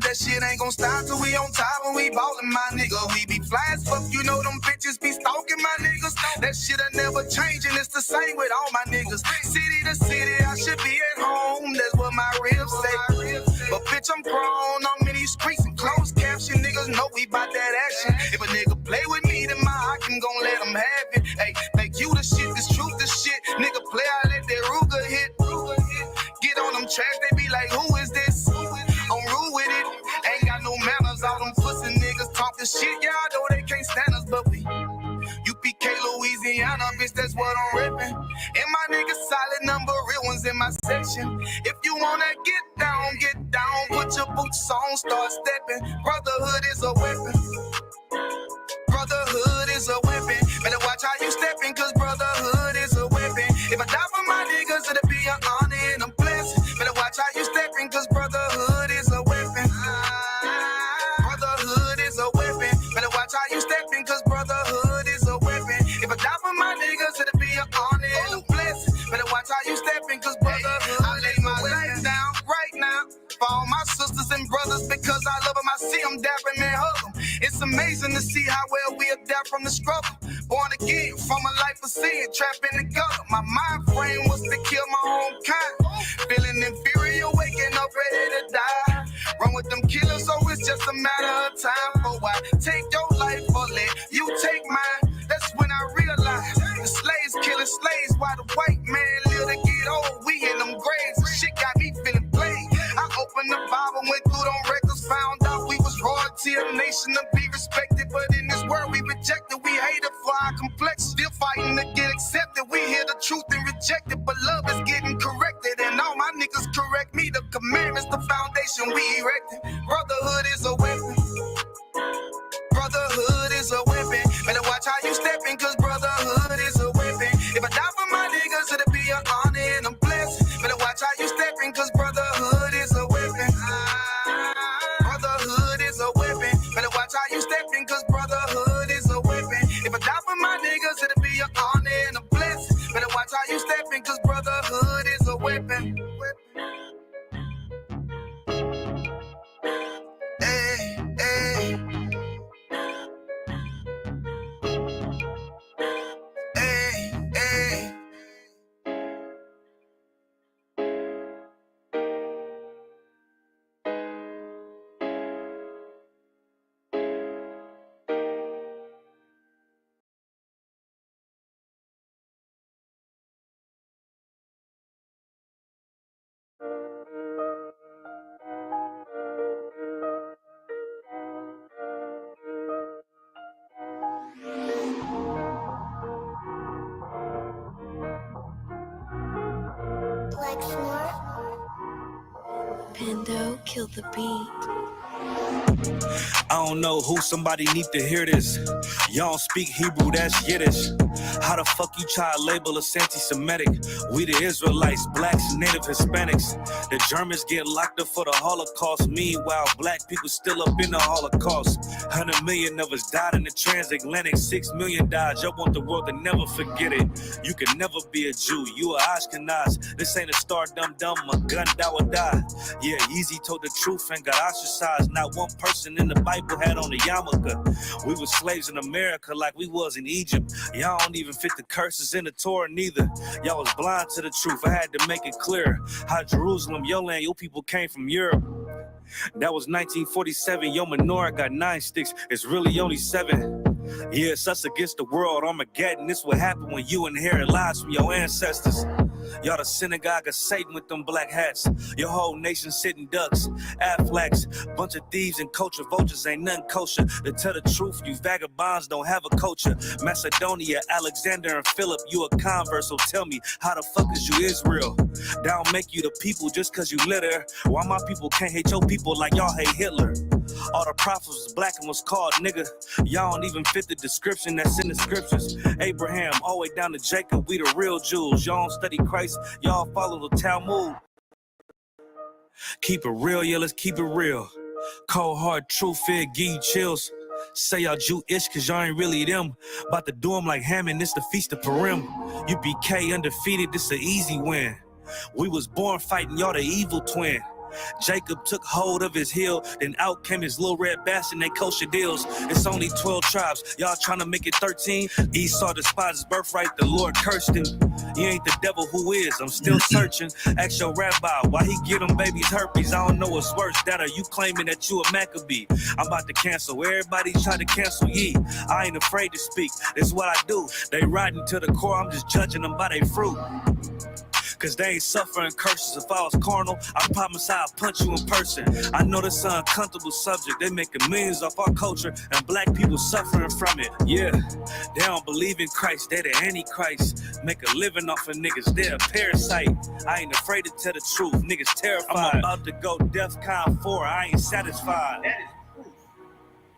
that shit ain't gon' stop till we on top when we ballin', my nigga. We be fly as fuck, you know them bitches be stalking my niggas. That shit'll never change, and it's the same with all my niggas. City to city, I should be at home, that's what my ribs say. But bitch, I'm grown, I'm in these streets and closed caption. Niggas know we bout that action. If a nigga play with me, then my Hakim gon' let him have it. Hey, make you the shit, this truth the shit. Nigga play, I let that Ruger hit. Get on them tracks, they be like, who is this? I'm rude with it, ain't got no manners. All them pussy niggas talking shit, y'all know they can't stand us, but we UPK Louisiana, bitch, that's what I'm reppin'. And my niggas solid number, real ones in my section. If you wanna get down, put your boots on, start stepping. Brotherhood is a weapon. Brotherhood is a weapon. Better watch how you steppin', cause brotherhood is a weapon. If I die for my niggas, it'll be an honor and a blessing. Better watch how you steppin', cause brotherhood is a weapon. Brotherhood is a weapon. Better watch how you steppin', cause brotherhood is a weapon. If I die for my niggas, it'll be an honor and a blessing. Better watch how you steppin', cause brotherhood I lay my life down right now for all my sisters and brothers, because I love them. I see them dapping and hug them. It's amazing to see how well we adapt from the struggle. Born again from a life of sin, trapped in the gutter. My mind frame was to kill my own kind. Feeling inferior, waking up ready to die. Run with them killers, so it's just a matter of time. For I take your life or let you take mine. That's when I realized the slaves killing slaves while the white man live to get old. We in them graves, and shit got me feeling played. I opened the Bible, went through them records, found out we was royalty, a nation to be respected. But in this world we rejected, we hated for our complex. Still fighting to get accepted. We hear the truth and reject it, but love is getting corrected. And all my niggas correct me. The commandments, the foundation we erected. Brotherhood is a weapon. Brotherhood is a weapon. Better watch how you steppin', cause brotherhood is a weapon. If I die for my niggas, it'll be an honor and a blessing. Better watch how you steppin', cause brotherhood is a weapon. Brotherhood is a weapon. Better watch how you steppin', cause brotherhood is a weapon. If I die for my niggas, it'll be an honor and a blessing. Better watch how you steppin', cause brotherhood is a weapon. Hey, hey. Pando, kill the beat. I don't know who, somebody need to hear this. Y'all don't speak Hebrew, that's Yiddish. How the fuck you try to label us anti-Semitic? We the Israelites, blacks, native Hispanics. The Germans get locked up for the Holocaust. Meanwhile, black people still up in the Holocaust. 100 million of us died in the transatlantic. 6 million died. Y'all want the world to never forget it. You can never be a Jew. You a Ashkenaz. This ain't a star dumb. A gun that would die. Yeah, Yeezy told the truth and got ostracized. Not one person in the Bible had on a yarmulke. We were slaves in America like we was in Egypt. Y'all don't even fit the curses in the Torah neither. Y'all was blind to the truth. I had to make it clear how Jerusalem, your land, your people came from Europe. That was 1947. Your menorah got 9 sticks. It's really only 7. Yeah, it's us against the world. Armageddon. This what happened when you inherit lies from your ancestors. Y'all the synagogue of Satan with them black hats. Your whole nation sitting ducks, Aflacs, bunch of thieves and culture vultures ain't nothing kosher. To tell the truth, you vagabonds don't have a culture. Macedonia, Alexander and Philip, you a convert, so tell me, how the fuck is you Israel? That don't make you the people just cause you live there. Why my people can't hate your people like y'all hate Hitler? All the prophets was black and was called nigga. Y'all don't even fit the description that's in the scriptures. Abraham, all the way down to Jacob, we the real Jews. Y'all don't study Christ, y'all follow the Talmud. Keep it real, yeah, let's keep it real. Cold hard truth, it give you chills. Say y'all Jewish cause y'all ain't really them. About to do them like Hammond, it's the Feast of Purim. UPK undefeated, this an easy win. We was born fighting, y'all the evil twin. Jacob took hold of his heel, then out came his little red bastard, they kosher deals. It's only 12 tribes, y'all trying to make it 13. Esau despised his birthright, the Lord cursed him. He ain't the devil, who is? I'm still searching. Ask your rabbi, why he get them babies herpes? I don't know what's worse, that or you claiming that you a Maccabee. I'm about to cancel, everybody try to cancel ye. I ain't afraid to speak, that's what I do. They riding to the core, I'm just judging them by their fruit. Cause they ain't suffering curses. If I was carnal, I promise I'll punch you in person. I know this is an uncomfortable subject. They making millions off our culture and black people suffering from it. Yeah, they don't believe in Christ. They the Antichrist. Make a living off of niggas. They're a parasite. I ain't afraid to tell the truth. Niggas terrified. I'm about to go DEFCON 4. I ain't satisfied. That is proof.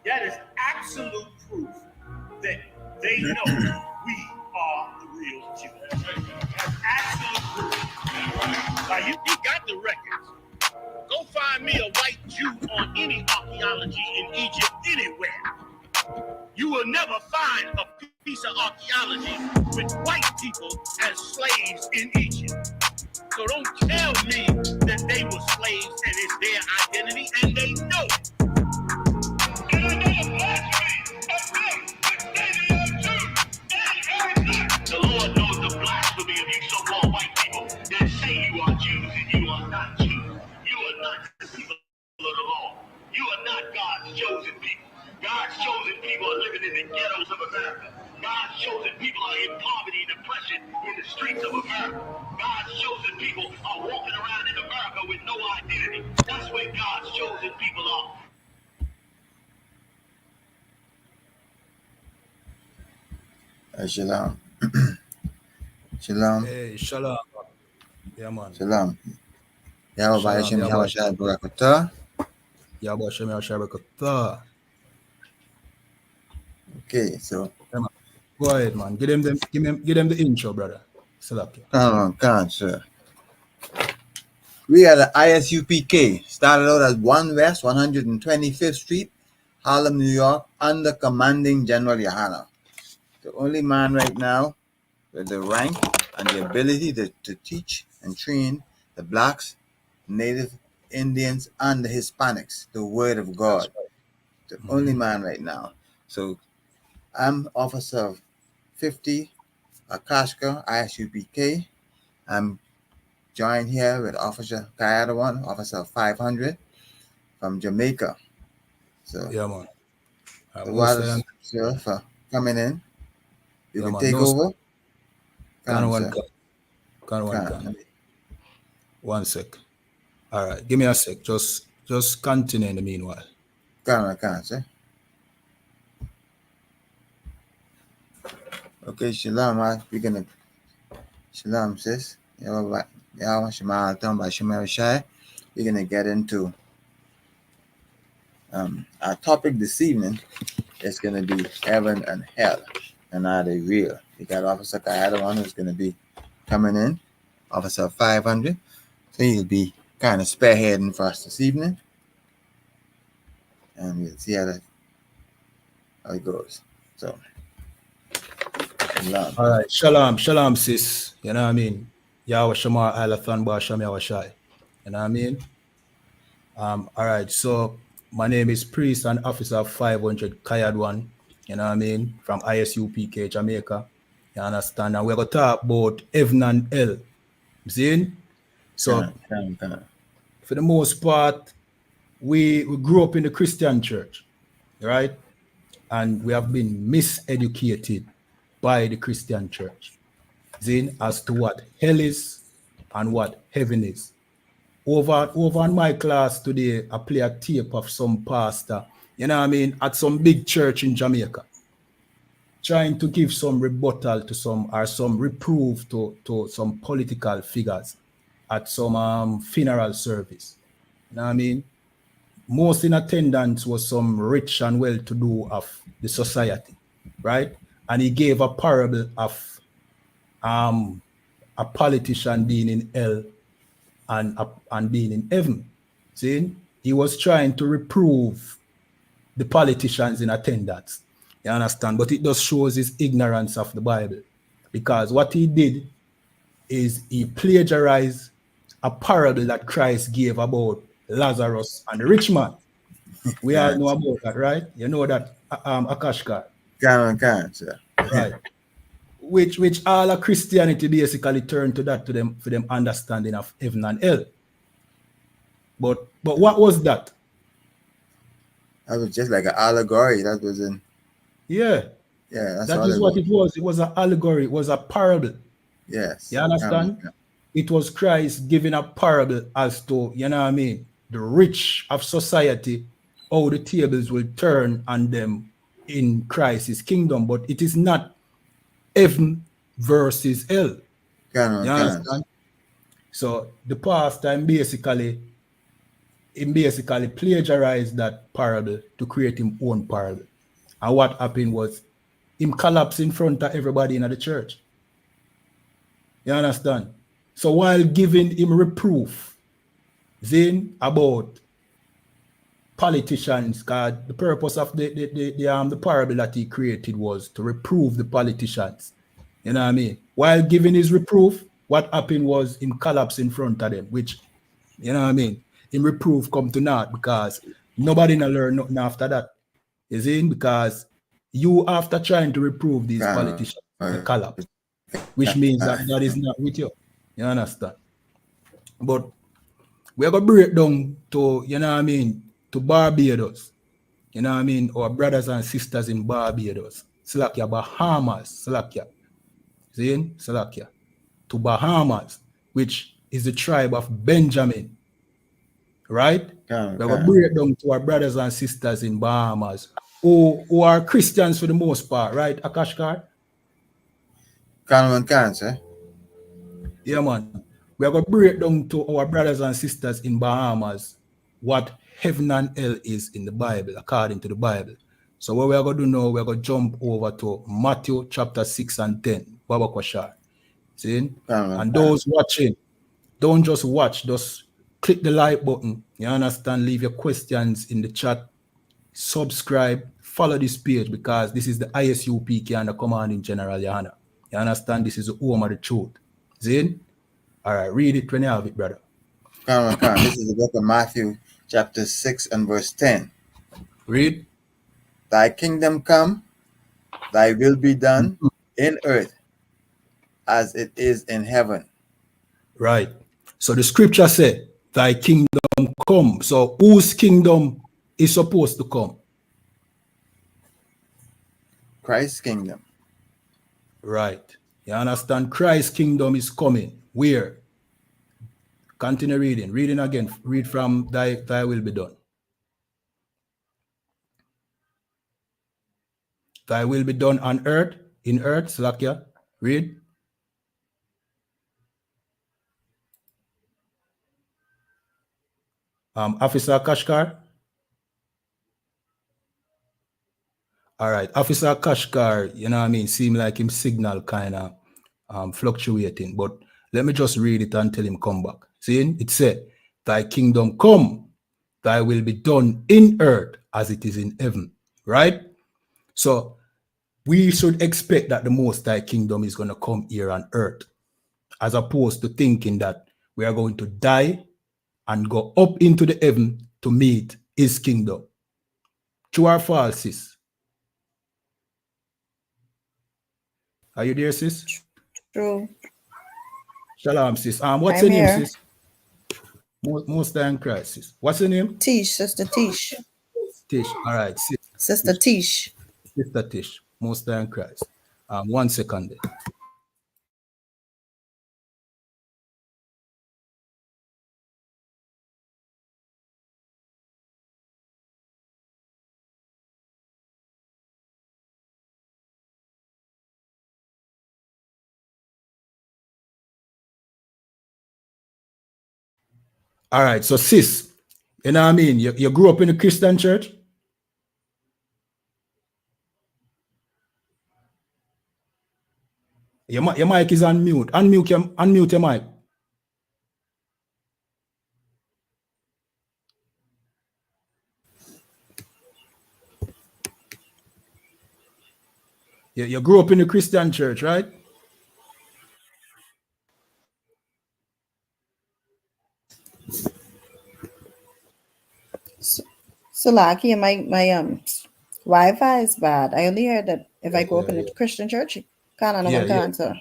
That is absolute proof that they know we are the real Jews. That's absolute proof. Now you got the records. Go find me a white Jew on any archaeology in Egypt anywhere. You will never find a piece of archaeology with white people as slaves in Egypt. So don't tell me that they were slaves and it's their identity, and they know it. The Lord knows the blasphemy of you so-called white people that say you are Jews and you are not Jews. You are not the people of the law. You are not God's chosen people. God's chosen people are living in the ghettos of America. God's chosen people are in poverty and oppression in the streets of America. God's chosen people are walking around in America with no identity. That's where God's chosen people are. Shalom. Shalom. Hey, shalom. Yeah, man. Shalom. Yahweh Hashem, Yahweh Shai Barakatah. Yahweh Hashem, Yahweh Shai Barakatah. Okay, so Go ahead, man. Give them the intro, brother. Salaki. come on, sir. We are the ISUPK. Started out at 1 West 125th Street, Harlem, New York, under commanding General Yohana. The only man right now with the rank and the ability to teach and train the blacks, Native Indians, and the Hispanics the word of God. The only man right now. So I'm Officer 50, Akashka, ISUPK. I'm joined here with Officer Kayadawan, Officer 500 from Jamaica. So Yeah, man. the water, sir, for coming in. You can take over. One sec. All right, give me a sec. Just continue in the meanwhile. Can, sir. Okay, shalom. We're gonna shalom, sis. Yahweh Shema Altam by Shema Shai. We're gonna get into our topic this evening. Is gonna be heaven and hell, and are they real? We got Officer Kayadawan who's gonna be coming in, Officer 500. So he'll be kind of spearheading for us this evening, and we'll see how it goes. So. Shalom. All right, shalom, sis. You know what I mean? Yahweh Shema Alathan Basham Yahweh Shai. You know what I mean? All right, so my name is Priest and Officer 500 Kayadwan. You know what I mean? From ISUPK Jamaica. You understand? And we're going to talk about heaven and hell. See? So, for the most part, we grew up in the Christian church, right? And we have been miseducated by the Christian church, as to what hell is and what heaven is. Over in my class today, I play a tape of some pastor, you know what I mean, at some big church in Jamaica, trying to give some rebuttal to some reproof to some political figures at some funeral service. You know what I mean? Most in attendance was some rich and well-to-do of the society, right? And he gave a parable of a politician being in hell and being in heaven. See, he was trying to reprove the politicians in attendance. You understand? But it just shows his ignorance of the Bible, because what he did is he plagiarized a parable that Christ gave about Lazarus and the rich man. We all know about that, right? You know that Akashkar, Can, sir. right? Which all of Christianity basically turned to that to them for them understanding of heaven and hell. But what was that? That was just like an allegory. That was in. Yeah, Yeah, that's that all is what it was. It was an allegory. It was a parable. Yes. You understand? It was Christ giving a parable as to, you know what I mean, the rich of society, how the tables will turn on them in Christ's kingdom. But it is not heaven versus hell. You understand? So the pastor basically plagiarized that parable to create his own parable. And what happened was him collapsed in front of everybody in the church. You understand? So while giving him reproof, then about politicians, because the purpose of the parable that he created was to reprove the politicians. You know what I mean? While giving his reproof, what happened was him collapse in front of them, which, you know what I mean? Him reproof come to naught because nobody na learn nothing after that. You see? Because you, after trying to reprove these politicians, they collapse, which means that God is not with you. You understand? But we're going to break down to, you know what I mean, to Barbados. You know what I mean? Our brothers and sisters in Barbados. Salakia, Bahamas, Salakia. See? Salakia. To Bahamas, which is the tribe of Benjamin. Right? We're going to break down to our brothers and sisters in Bahamas who are Christians for the most part, right, Akashkar? Can, sir. Yeah, man. We're going to break down to our brothers and sisters in Bahamas what heaven and hell is in the Bible, according to the Bible. So what we're going to do now, we're going to jump over to Matthew chapter 6 and 10. Baba Kwashar. See? And those watching, don't just watch, just click the like button. You understand? Leave your questions in the chat. Subscribe, follow this page because this is the ISUPK and the Commanding General Yana. You understand? This is the home of the truth. Zin? All right, read it when you have it, brother. This is the book of Matthew, chapter 6 and verse 10. Read. Thy kingdom come, thy will be done in earth as it is in heaven. Right. So the scripture said, thy kingdom come. So whose kingdom is supposed to come? Christ's kingdom. Right. You understand? Christ's kingdom is coming. Where? Continue reading. Reading again. Read from thy will be done. Thy will be done on earth, in earth, Slakia. Read. Officer Kashkar. All right. Officer Kashkar, you know what I mean? Seem like him signal kind of fluctuating, but let me just read it until him come back. See, it said, thy kingdom come, thy will be done in earth as it is in heaven, right? So we should expect that the Most High kingdom is going to come here on earth, as opposed to thinking that we are going to die and go up into the heaven to meet his kingdom. True or false, sis? Are you there, sis? True. Shalom, sis. What's your name, sis? Most High in Christ, sis. What's your name? Tish, Sister Tish. Tish. All right, sis. Sister Tish. Sister Tish. Most High in Christ. 1 second there. All right, so sis, you know what I mean? You grew up in a Christian church? Your mic is on mute. Unmute your mic. You grew up in a Christian church, right? So lucky, my Wi-Fi is bad. I only heard that if I go up in Yeah, a Christian church, no yeah, one can yeah. answer.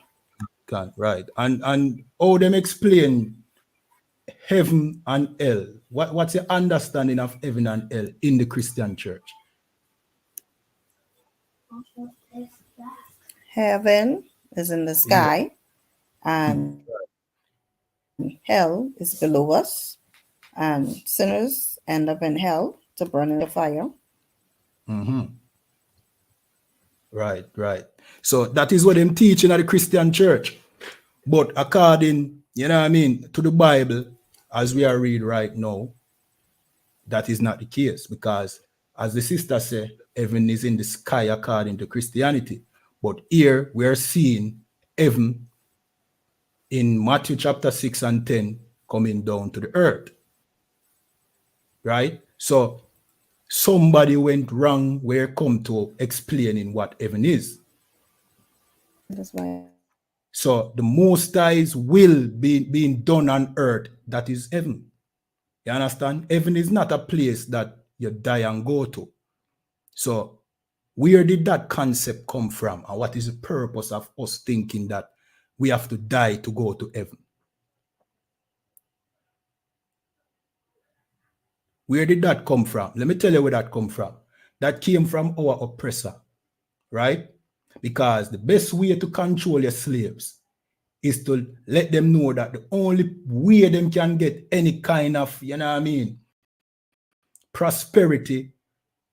Can, right. And how them explain heaven and hell? What's your understanding of heaven and hell in the Christian church? Heaven is in the sky, and hell is below us, and sinners end up in hell to burn in the fire. Right, right. So that is what them teaching at the Christian church. But according, you know what I mean, to the Bible, as we are read right now, that is not the case, because as the sister said, heaven is in the sky according to Christianity. But here we are seeing heaven in Matthew chapter 6 and 10 coming down to the earth. Right? So somebody went wrong where it come to explaining what heaven is. That's why. So the Most High's will being done on earth, that is heaven. You understand? Heaven is not a place that you die and go to. So where did that concept come from? And what is the purpose of us thinking that we have to die to go to heaven? Where did that come from? Let me tell you where that come from. That came from our oppressor, right? Because the best way to control your slaves is to let them know that the only way them can get any kind of, you know what I mean, prosperity,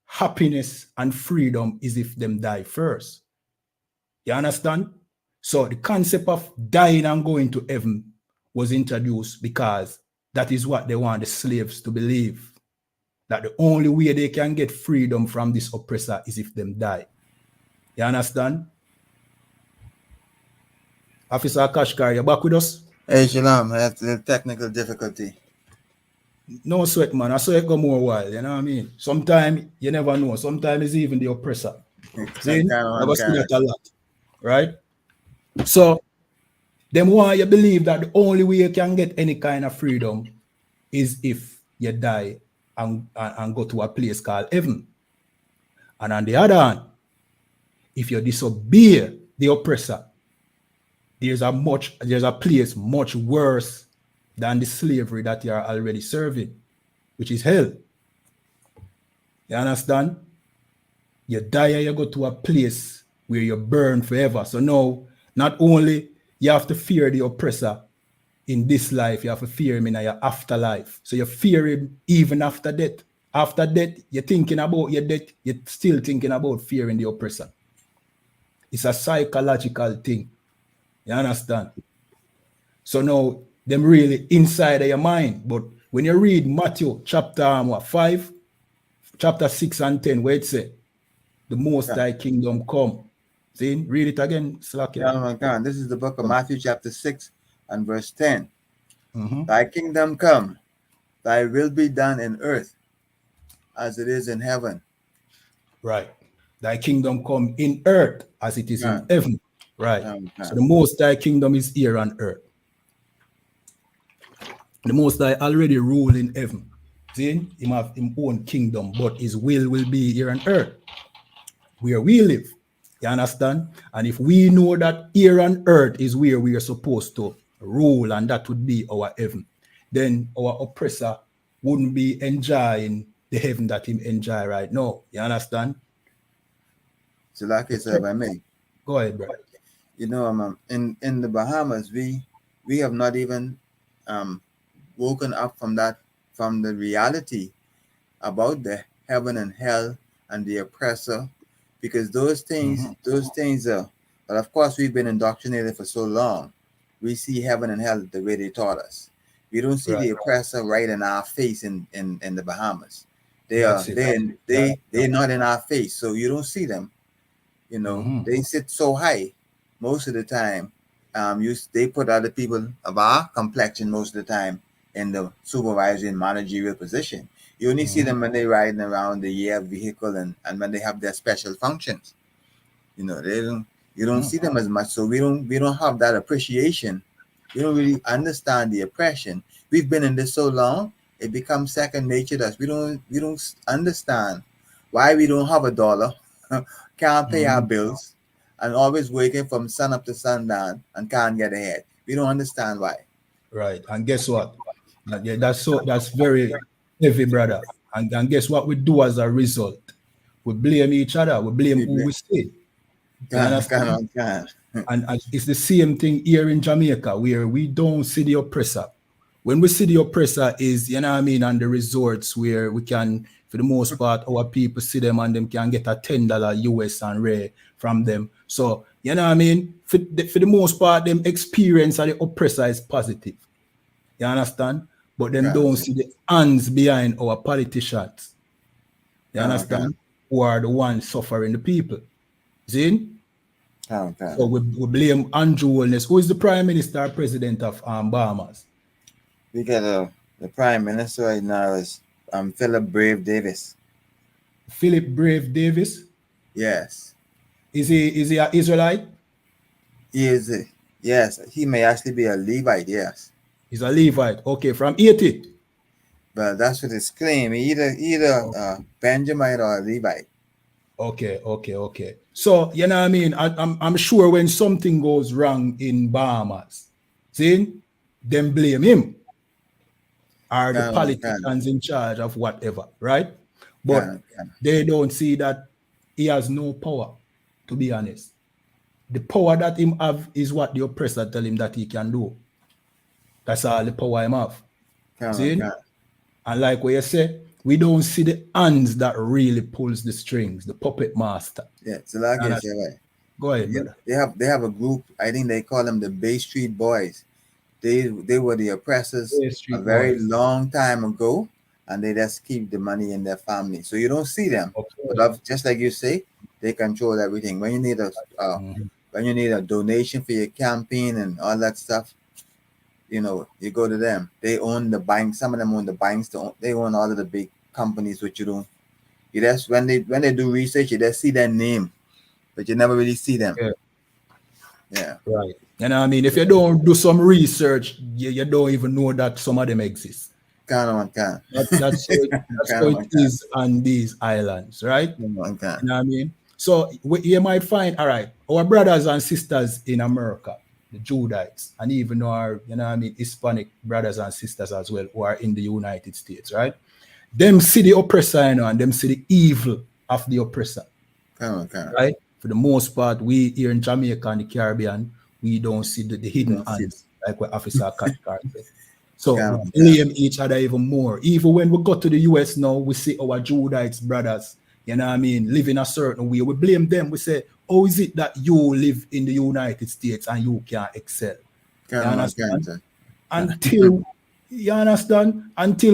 happiness, and freedom is if them die first. You understand? So the concept of dying and going to heaven was introduced because that is what they want the slaves to believe. That the only way they can get freedom from this oppressor is if them die. You understand? Officer Kashkar, you back with us? Hey, Shalom, I have the technical difficulty. No sweat, man. I saw it go more while, you know what I mean? Sometimes you never know. Sometimes it's even the oppressor. See? I've seen that a lot. Right? So, them want you believe that the only way you can get any kind of freedom is if you die and go to a place called heaven. And on the other hand, if you disobey the oppressor, there's a place much worse than the slavery that you are already serving, which is hell. You understand? You die and you go to a place where you burn forever. So now, not only you have to fear the oppressor in this life, you have to fear him in your afterlife. So you fear him even after death. After death, you're thinking about your death, you're still thinking about fearing the oppressor. It's a psychological thing. You understand? So now, them really inside of your mind. But when you read Matthew chapter 5, chapter 6 and 10, where it says, the Most High kingdom come. See, read it again, Slack. Yeah, this is the book of Matthew chapter 6 and verse 10. Thy kingdom come, thy will be done in earth as it is in heaven. Right. Thy kingdom come in earth as it is in heaven. Right. So the Most High kingdom is here on earth. The Most High already rule in heaven. See, he have his own kingdom, but his will be here on earth, where we live. You understand? And if we know that here on earth is where we are supposed to rule, and that would be our heaven, then our oppressor wouldn't be enjoying the heaven that him enjoy right now. You understand? So like I said, if I may. Go ahead, bro. You know, in the Bahamas, we have not even woken up from the reality about the heaven and hell and the oppressor, because those things are, but of course we've been indoctrinated for so long. We see heaven and hell the way they taught us. We don't see the oppressor right in our face in the Bahamas. They're not in our face, so you don't see them. You know, they sit so high most of the time. They put other people of our complexion most of the time in the supervisory and managerial position. You only see them when they're riding around the vehicle and when they have their special functions. You know, you don't see them as much. So we don't have that appreciation. We don't really understand the oppression. We've been in this so long it becomes second nature to us. We don't understand why we don't have a dollar, can't pay our bills, and always working from sun up to sundown and can't get ahead. We don't understand why. Right. And guess what? Yeah, that's very heavy, brother. And guess what we do as a result? We blame each other. We blame who we see. And it's the same thing here in Jamaica, where we don't see the oppressor. When we see the oppressor is, you know what I mean, on the resorts where we can, for the most part, our people see them and them can get a $10 US and rare from them. So, you know what I mean? For the most part, them experience of the oppressor is positive. You understand? But them don't see the hands behind our politicians. You understand? Who are the ones suffering the people. See? So we blame Andrew Holness. Who is the Prime Minister or President of Bahamas? We got the Prime Minister right now is Philip Brave Davis. Philip Brave Davis? Yes. Is he an Israelite? He is. Yes. He may actually be a Levite. Yes. He's a Levite. Okay, from Haiti. But that's what his claim. Either Benjamin or a Levite. Okay. So, you know what I mean? I'm sure when something goes wrong in Bahamas, see, them blame him. Or the politicians in charge of whatever, right? But they don't see that he has no power, to be honest. The power that him have is what the oppressor tell him that he can do. That's all the power him have. See? And like what you say, we don't see the hands that really pulls the strings, the puppet master. Yeah, so like I say, right. Go ahead, brother. They have a group, I think they call them the Bay Street Boys. They were the oppressors a very long time ago, and they just keep the money in their family. So you don't see them. But just like you say, they control everything. When you need a donation for your campaign and all that stuff, you know, you go to them. They own the banks. Some of them own the banks. They own all of the big companies, which you don't. You just when they do research, you just see their name, but you never really see them. Yeah. Right. You know what I mean? If you don't do some research, you don't even know that some of them exist. That's how it is on these islands, right? You know what I mean? So you might find, all right, our brothers and sisters in America, the Judites, and even our, you know what I mean, Hispanic brothers and sisters as well, who are in the United States, right? Them see the oppressor, you know, and them see the evil of the oppressor. Right? For the most part, we here in Jamaica and the Caribbean, we don't see the hidden hands, like what Officer Cathcart said. So we blame each other even more. Even when we go to the US now, we see our Judites brothers, you know what I mean, live in a certain way. We blame them. We say, how is it that you live in the United States and you can't excel? You understand? Until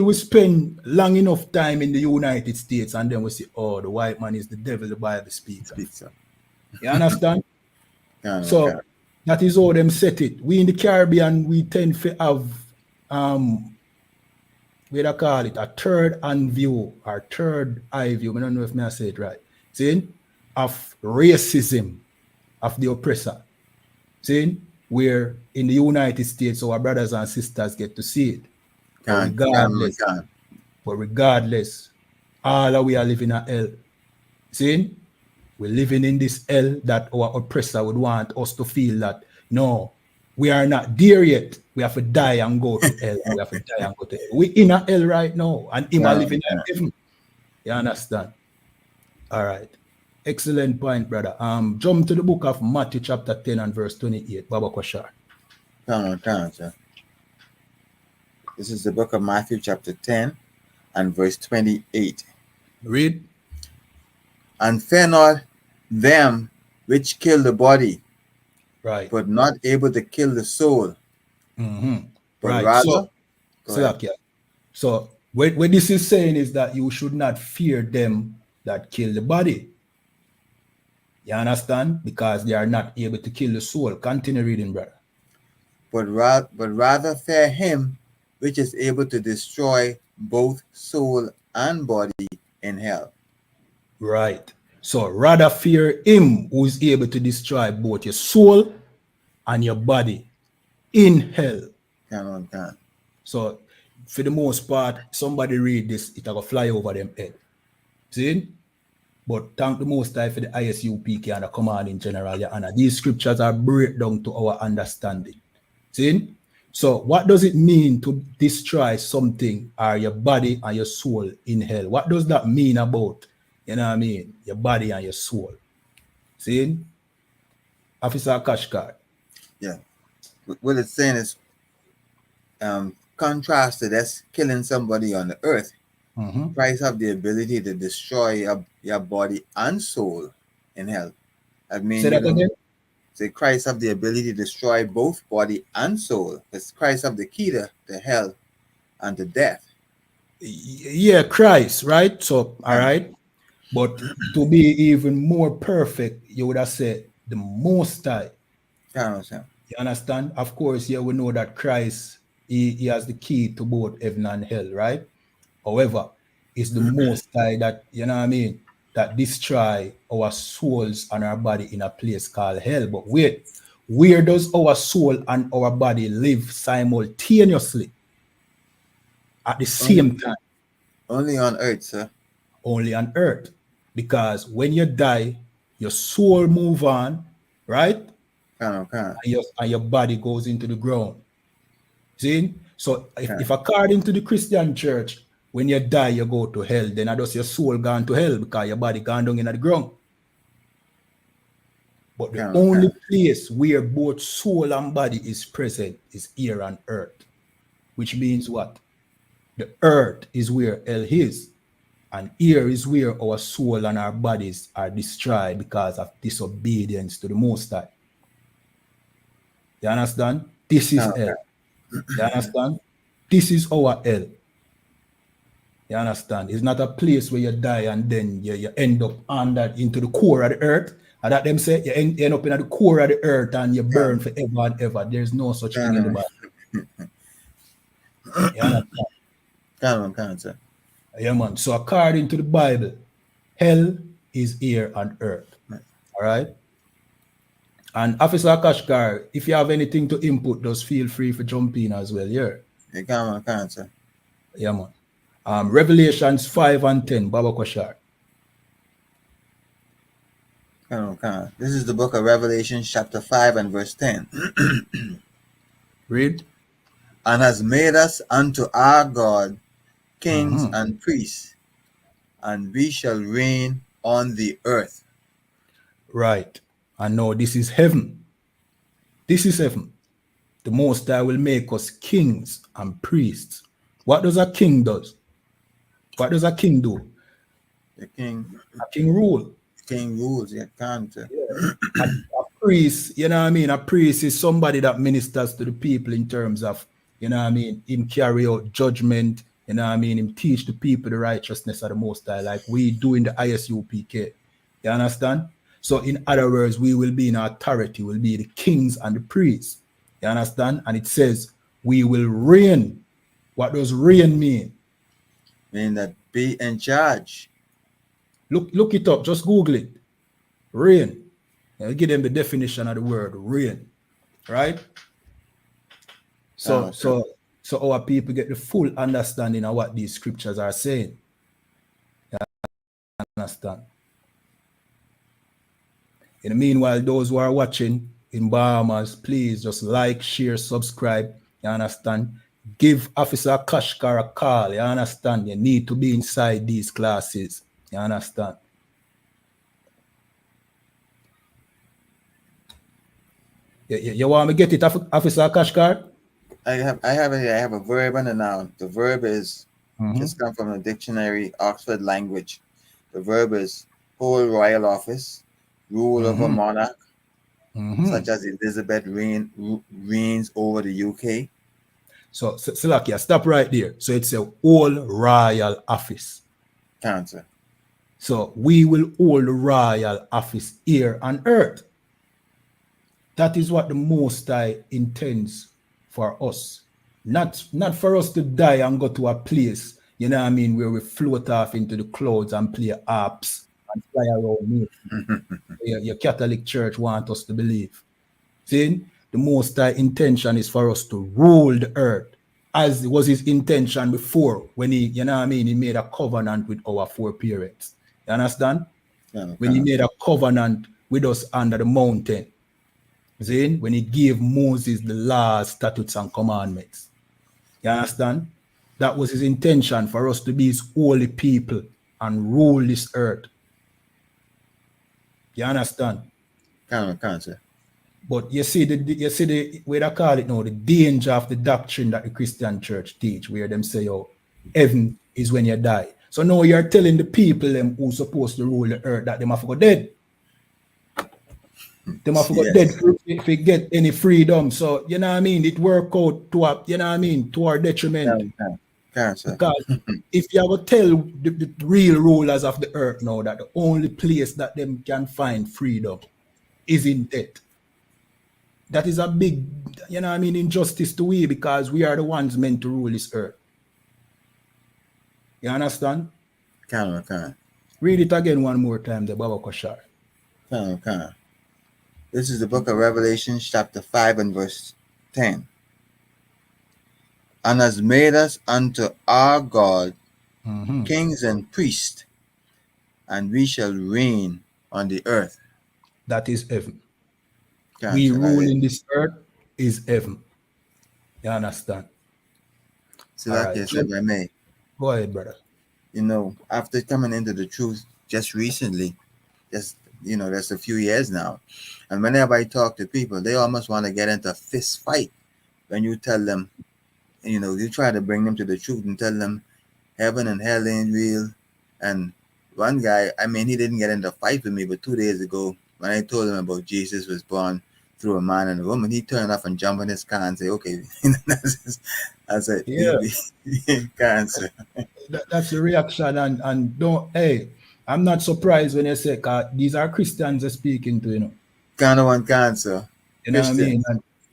we spend long enough time in the United States and then we say, oh, the white man is the devil, the Bible speaks. You understand? So that is how them set it. We in the Caribbean, we tend to have what I call it, a third hand view or third eye view. I don't know if I say it right. See, of racism of the oppressor. See, where in the United States our brothers and sisters get to see it. But regardless, all of we are living in hell. See, we're living in this hell that our oppressor would want us to feel that no, we are not there yet. We have to die and go to hell. We have to die and go to hell. We're in a hell right now, and him are living in heaven. You understand? All right. Excellent point, brother. Jump to the book of Matthew chapter 10 and verse 28. Baba Kwashar. Sir. This is the book of Matthew chapter 10 and verse 28. Read. And fear not them which kill the body, right, but not able to kill the soul. But right. Rather, so what this is saying is that you should not fear them that kill the body. You understand? Because they are not able to kill the soul. Continue reading, brother. But rather fear him which is able to destroy both soul and body in hell. Right. So rather fear him who is able to destroy both your soul and your body in hell. Come on. So for the most part, somebody read this, it'll go fly over them head. See? But thank the Most High for the ISUPK and the command in general, Your Honor. These scriptures are breakdown to our understanding. See? So what does it mean to destroy something or your body and your soul in hell? What does that mean about, you know what I mean, your body and your soul? See? Officer Kashkar. Yeah. What it's saying is contrasted as killing somebody on the earth. Mhm. Christ have the ability to destroy your body and soul in hell. That means Say that again? say Christ have the ability to destroy both body and soul. Because Christ have the key to hell and to death. Yeah, Christ, right? So, all right. But to be even more perfect, you would have said the Most High. You understand? Of course, yeah, we know that Christ, he has the key to both heaven and hell, right? However, it's the Most High that, you know what I mean, that destroy our souls and our body in a place called hell. But wait, where does our soul and our body live simultaneously at the same time? Only on earth, sir. Only on earth. Because when you die, your soul move on, right? And your body goes into the ground. See? So if according to the Christian church, when you die, you go to hell, then I just your soul gone to hell because your body gone down in the ground. But the only place where both soul and body is present is here on earth. Which means what? The earth is where hell is. And here is where our soul and our bodies are destroyed because of disobedience to the Most High. You understand? This is hell. You understand? This is our hell. You understand? It's not a place where you die and then you end up into the core of the earth. And that them say you end up in the core of the earth and you burn forever and ever. There's no such thing in the Bible. You understand? Yeah, man. So according to the Bible, hell is here on earth. All right? And Officer Kashkar, if you have anything to input, just feel free to jump in as well. Yeah. Sir. Yeah, man. Revelations 5 and 10, Baba Koshar. This is the book of Revelation, chapter 5 and verse 10. Read. And has made us unto our God kings and priests, and we shall reign on the earth. Right. And now this is heaven. This is heaven. The Most High will make us kings and priests. What does a king do? What does a king do? A king rule. King rules, you can't. A priest, you know what I mean? A priest is somebody that ministers to the people in terms of, you know what I mean, him carry out judgment, you know what I mean, him teach the people the righteousness of the Most High, like we do in the ISUPK. You understand? So in other words, we will be in authority, we'll be the kings and the priests. You understand? And it says, we will reign. What does reign mean? Mean that be in charge. Look it up, just Google it. Reign. I'll give them the definition of the word reign. Right? So our people get the full understanding of what these scriptures are saying. You understand? In the meanwhile, those who are watching in Bahamas, please just like, share, subscribe. You understand? Give Officer Kashkar a call. You understand? You need to be inside these classes. You understand? You want me to get it, Officer Kashkar? I have a verb and a noun. The verb is just come from the dictionary, Oxford language. The verb is hold royal office, rule of a monarch, such as Elizabeth reigns over the UK. So, Salakia, stop right there. So it's a whole royal office. Cancer. So we will hold the royal office here on earth. That is what the Most High intends for us. Not for us to die and go to a place, you know what I mean, where we float off into the clouds and play harps and fly around. Your Catholic Church want us to believe. See, the Most High intention is for us to rule the earth. as was his intention before when he, you know what I mean, he made a covenant with our foreparents. You understand? When he made a covenant with us under the mountain. See? When he gave Moses the laws, statutes, and commandments. You understand? That was his intention, for us to be his holy people and rule this earth. You understand? Sir. But you see the way they call it now, the danger of the doctrine that the Christian church teach, where them say, oh, heaven is when you die. So now you're telling the people them who's supposed to rule the earth that they must go dead. They must go dead if we get any freedom. So you know what I mean? It work out to our, you know what I mean, to our detriment. Because if you ever tell the real rulers of the earth now that the only place that them can find freedom is in death, that is a big, you know what I mean, injustice to we, because we are the ones meant to rule this earth. You understand? Read it again one more time, the Baba Koshar. This is the book of Revelation, chapter 5 and verse 10. And has made us unto our God kings and priests, and we shall reign on the earth. That is heaven. We rule in this earth is heaven. You understand? So that is if I may. Go ahead, brother. You know, after coming into the truth just recently, just, you know, that's a few years now. And whenever I talk to people, they almost want to get into a fist fight when you tell them, you know, you try to bring them to the truth and tell them heaven and hell ain't real. And one guy, I mean, he didn't get into a fight with me, but 2 days ago, when I told him about Jesus was born through a man and a woman, he turned off and jumped in his car and said, okay. I said, yeah. Cancer. That's the reaction. And don't, hey, I'm not surprised when you say, these are Christians you're speaking to, you know. Kind of one cancer. You know what I mean?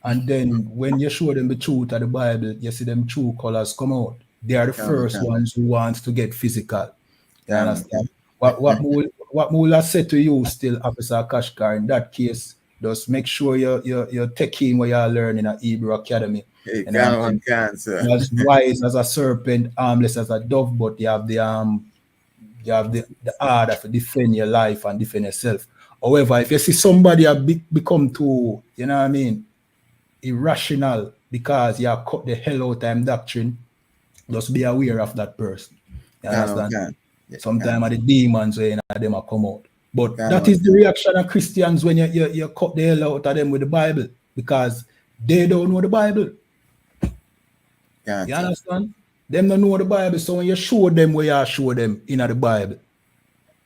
And then when you show them the truth of the Bible, you see them true colors come out. They are the first ones who want to get physical. You understand? What will I say to you still, Officer Kashkar, in that case, just make sure you're taking what you're learning at Hebrew Academy. Hey, cancer. As wise as a serpent, harmless as a dove, but you have the order to defend your life and defend yourself. However, if you see somebody become too, you know what I mean, irrational because you have cut the hell out of time doctrine, just be aware of that person. You understand? Sometimes the demons when them are come out. But that is the reaction of Christians when you cut the hell out of them with the Bible, because they don't know the Bible. You understand? Them don't know the Bible, so when you show them where you show them in the Bible,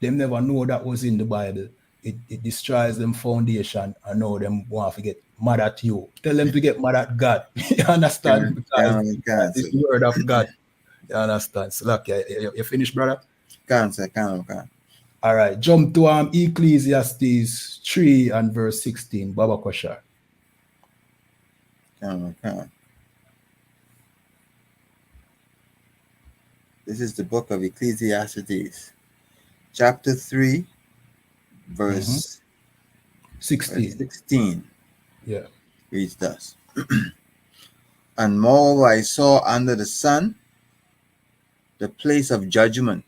them never know that was in the Bible. It destroys them foundation, and now them want to get mad at you. Tell them to get mad at God. You understand? Because it's the word of God. You understand? So look, you finished, brother? Cancer. All right, jump to Ecclesiastes 3 and verse 16. Baba Koshar. This is the book of Ecclesiastes, chapter 3, verse 16. Yeah. Reads thus. And moreover, I saw under the sun the place of judgment,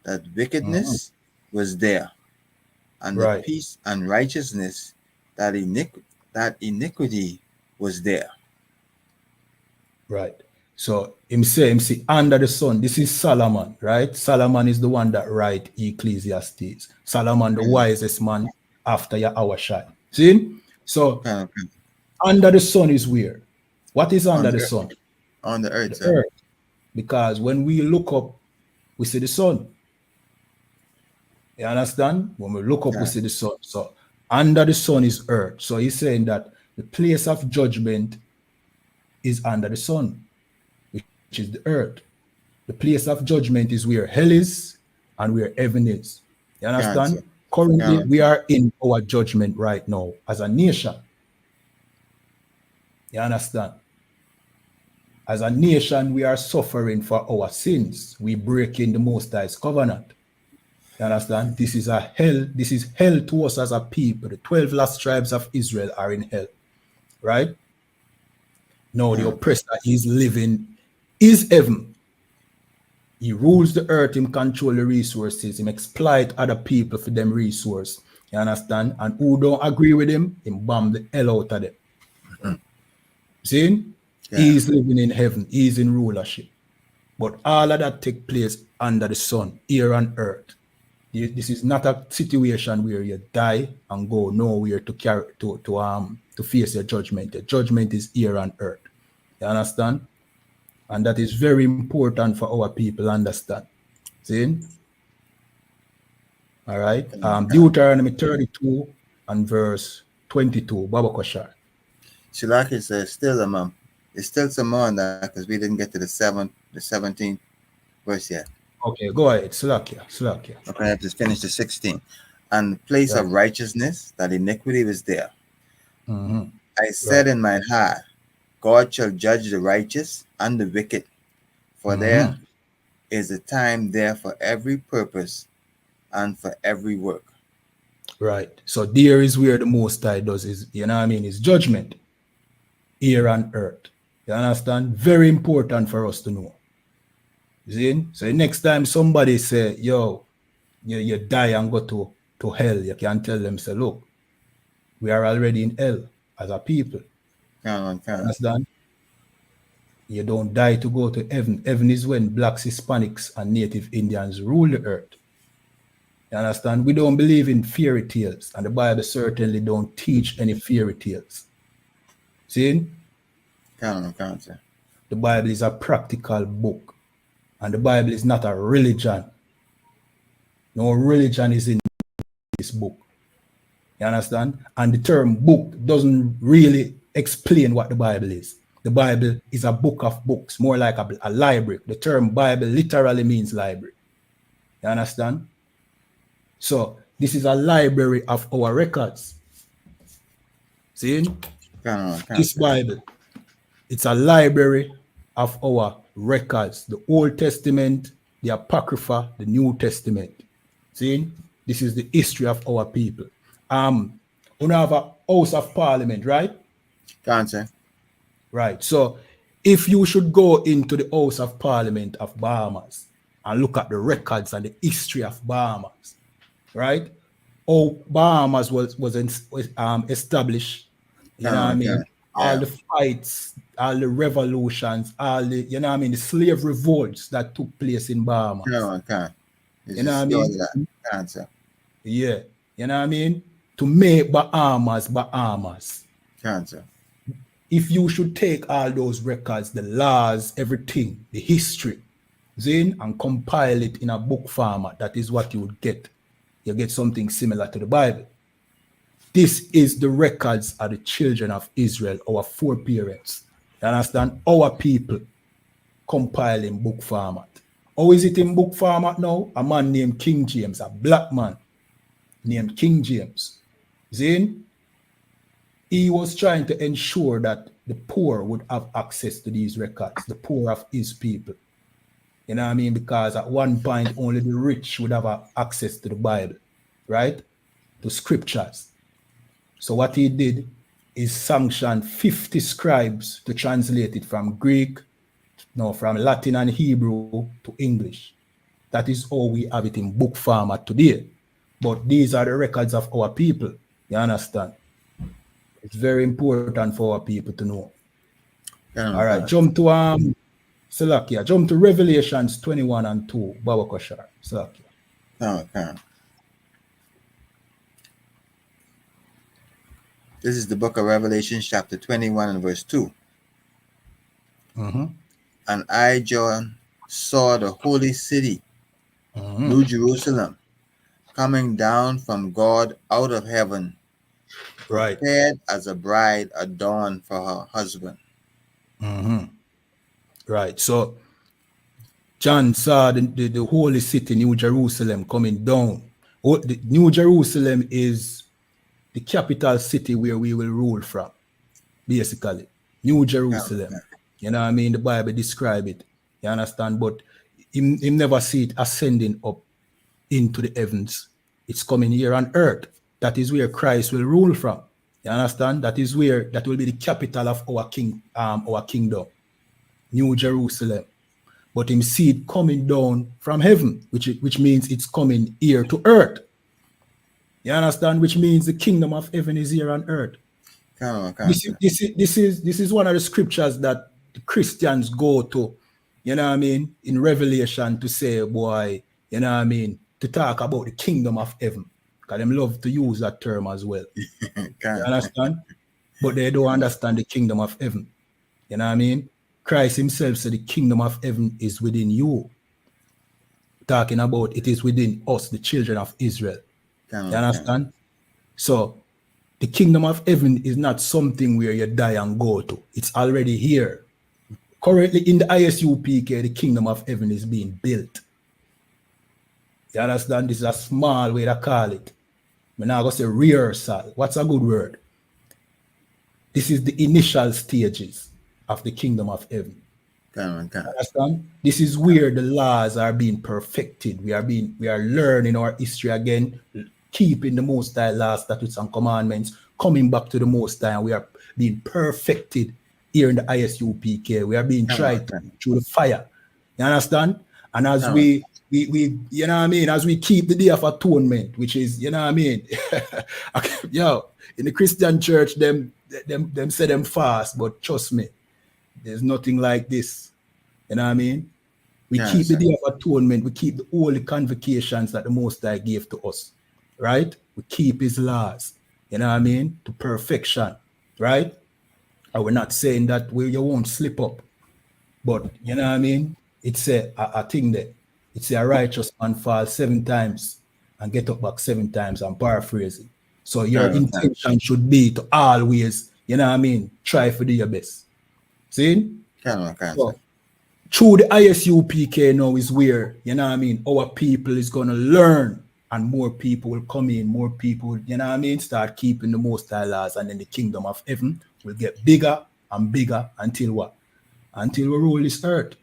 that wickedness was there, and the peace and righteousness, that iniquity was there. Right. So him say under the sun. This is Solomon, right? Solomon is the one that write Ecclesiastes. Solomon, the wisest man after Yahushua. See? So under the sun is where? What is under the sun? On the earth. The earth. Because when we look up, we see the sun. You understand? When we look up, we see the sun. So under the sun is earth. So he's saying that the place of judgment is under the sun, which is the earth. The place of judgment is where hell is and where heaven is. You understand? Currently, we are in our judgment right now as a nation. You understand? As a nation, we are suffering for our sins. We break in the Most High's covenant. You understand? This is a hell. This is hell to us as a people. The 12 lost tribes of Israel are in hell. Right? No, the oppressor is living is heaven. He rules the earth, him control the resources, him exploit other people for them resource. You understand? And who don't agree with him bomb the hell out of them. See? Yeah. He's living in heaven, he's in rulership. But all of that take place under the sun, here on earth. This is not a situation where you die and go nowhere to carry to face your judgment. The judgment is here on earth. You understand? And that is very important for our people to understand. See? All right. Deuteronomy 32 and verse 22. Baba Koshar. Shilaki says it's still some more on that because we didn't get to the 17th verse yet. Okay, go ahead. Slakia. Okay, I have to finish the 16th. And the place of righteousness, that iniquity was there. I said in my heart, God shall judge the righteous and the wicked, for there is a time there for every purpose and for every work. Right. So there is where the Most High does his, you know what I mean, his judgment here on earth. You understand? Very important for us to know. See? So next time somebody say, yo, you die and go to hell, you can tell them, say, look, we are already in hell as a people. Understand? You don't die to go to heaven. Heaven is when blacks, Hispanics, and Native Indians rule the earth. You understand? We don't believe in fairy tales, and the Bible certainly don't teach any fairy tales. See? Sir. The Bible is a practical book, and the Bible is not a religion. No religion is in this book. You understand? And the term book doesn't really explain what the Bible is. The Bible is a book of books, more like a library. The term Bible literally means library. You understand? So this is a library of our records. See? This Bible, it's a library of our records. The Old Testament, the Apocrypha, the New Testament. See? This is the history of our people. We have a House of Parliament, right? Sir. Right. So if you should go into the House of Parliament of Bahamas and look at the records and the history of Bahamas, right? Oh, Bahamas was established, you know what I mean? All the fights, all the revolutions, all the, you know what I mean, the slave revolts that took place in Bahamas. You know what I mean? Yeah. You know what I mean? To make Bahamas. If you should take all those records, the laws, everything, the history, and compile it in a book format, that is what you would get. You get something similar to the Bible. This is the records of the children of Israel, our foreparents. You understand? Our people compile in book format. How is it in book format now? A man named King James, a black man named King James. He was trying to ensure that the poor would have access to these records, the poor of his people. You know what I mean? Because at one point, only the rich would have access to the Bible, right? To scriptures. So what he did is sanction 50 scribes to translate it from Greek, from Latin and Hebrew to English. That is how we have it in book format today. But these are the records of our people. You understand? It's very important for our people to know. All right, jump to Salakia. Jump to Revelations 21 and 2. Baba Koshar. Salakia. This is the book of Revelation, chapter 21 and verse 2. And I, John, saw the holy city, New Jerusalem, coming down from God out of heaven, prepared as a bride adorned for her husband. Right. So John saw the holy city, New Jerusalem, coming down. The New Jerusalem is the capital city where we will rule from, basically. New Jerusalem. You know what I mean? The Bible describe it. You understand? But him never see it ascending up into the heavens. It's coming here on earth. That is where Christ will rule from. You You understand? That is where that will be the capital of our kingdom, New Jerusalem. But him see it coming down from heaven, which means it's coming here to earth. You understand? Which means the kingdom of heaven is here on earth. This is one of the scriptures that the Christians go to, you know what I mean, in Revelation to say, boy, you know what I mean, to talk about the kingdom of heaven. Because them love to use that term as well. You understand? But they don't understand the kingdom of heaven. You know what I mean? Christ himself said the kingdom of heaven is within you. Talking about it is within us, the children of Israel. You understand? So the kingdom of heaven is not something where you die and go to. It's already here. Currently in the ISUPK, the kingdom of heaven is being built. You understand? This is a small way to call it. I'm not going to say rehearsal. What's a good word? This is the initial stages of the kingdom of heaven. Understand? This is where the laws are being perfected. We are learning our history again, keeping the Most High laws, statutes, and commandments, coming back to the Most High, and we are being perfected here in the ISUPK. We are being tried through the fire. You understand? And as we you know what I mean, as we keep the Day of Atonement, which is, you know what I mean, yo, in the Christian church, them say them fast, but trust me, there's nothing like this. You know what I mean? We keep the Day of Atonement, we keep the holy convocations that the Most High gave to us, right? We keep his laws, you know what I mean, to perfection, right? And we're not saying that you won't slip up, but you know what I mean? It's a thing that it's a righteous man fall 7 times and get up back 7 times. I'm paraphrasing. So your intention should be to always, you know what I mean, try to do your best. See? So, through the ISUPK now is where, you know what I mean, our people is going to learn and more people will come in, more people, you know what I mean, start keeping the Most High laws, and then the kingdom of heaven will get bigger and bigger until what? Until we rule this earth.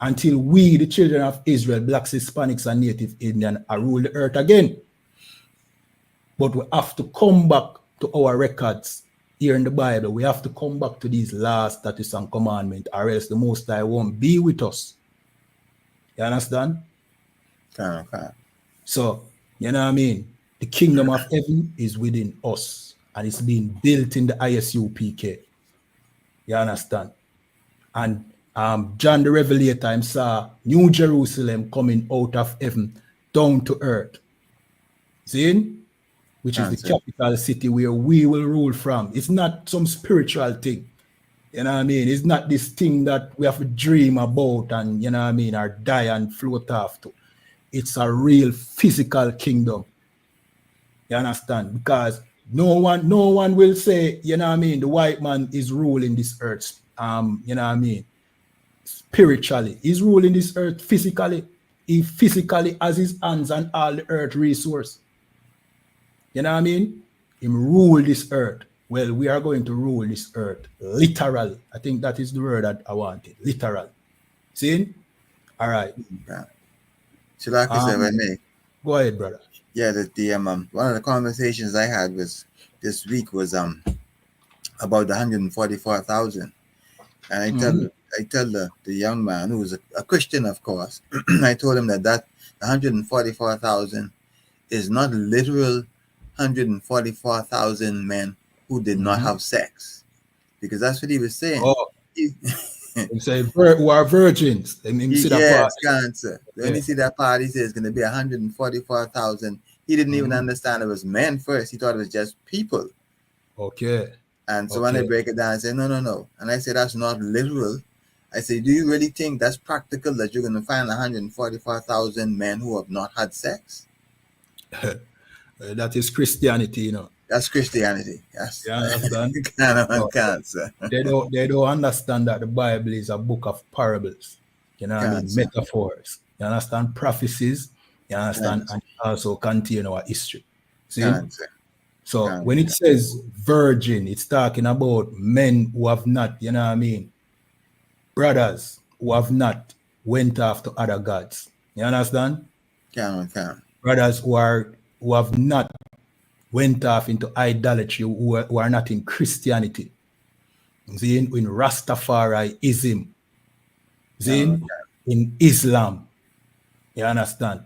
Until we, the children of Israel, blacks, Hispanics, and Native Indian, are rule the earth again. But we have to come back to our records here in the Bible. We have to come back to these laws, statutes, and commandments, or else the Most High won't be with us. You understand? So, you know what I mean? The kingdom of heaven is within us, and it's being built in the ISUPK. You understand? And John the Revelator saw New Jerusalem coming out of heaven down to earth. See? Which is the capital city where we will rule from. It's not some spiritual thing. You know what I mean? It's not this thing that we have to dream about and, you know what I mean, or die and float off to. It's a real physical kingdom. You understand? Because no one will say, you know what I mean, the white man is ruling this earth. You know what I mean? Spiritually, he's ruling this earth physically. He physically has his hands on all the earth resource. You know what I mean? Him rule this earth. Well, we are going to rule this earth literally. I think that is the word that I wanted. Literal. See? All right. Should I say if I may? Go ahead, brother. Yeah, the one of the conversations I had was this week was about the 144,000, and I tell the young man who was a Christian, of course, I told him that 144,000 is not literal 144,000 men who did not have sex, because that's what he was saying. Oh. He say who are virgins. And you see that part. Cancer. When you see that part, he says it's going to be 144,000. He didn't even understand it was men first. He thought it was just people. Okay. And so when I break it down, I say, no. And I say, that's not literal. I say, do you really think that's practical that you're going to find 144,000 men who have not had sex? That is Christianity, you know. That's Christianity. Yes. You understand? Cancer. They don't understand that the Bible is a book of parables. You know what I mean? Metaphors. You understand? Prophecies. You understand? And also contain our history. See? So when it says virgin, it's talking about men who have not, you know what I mean? Brothers who have not went after other gods. You understand? Can. Brothers who have not, went off into idolatry who are not in Christianity. See, in Rastafariism. See, in Islam. You understand?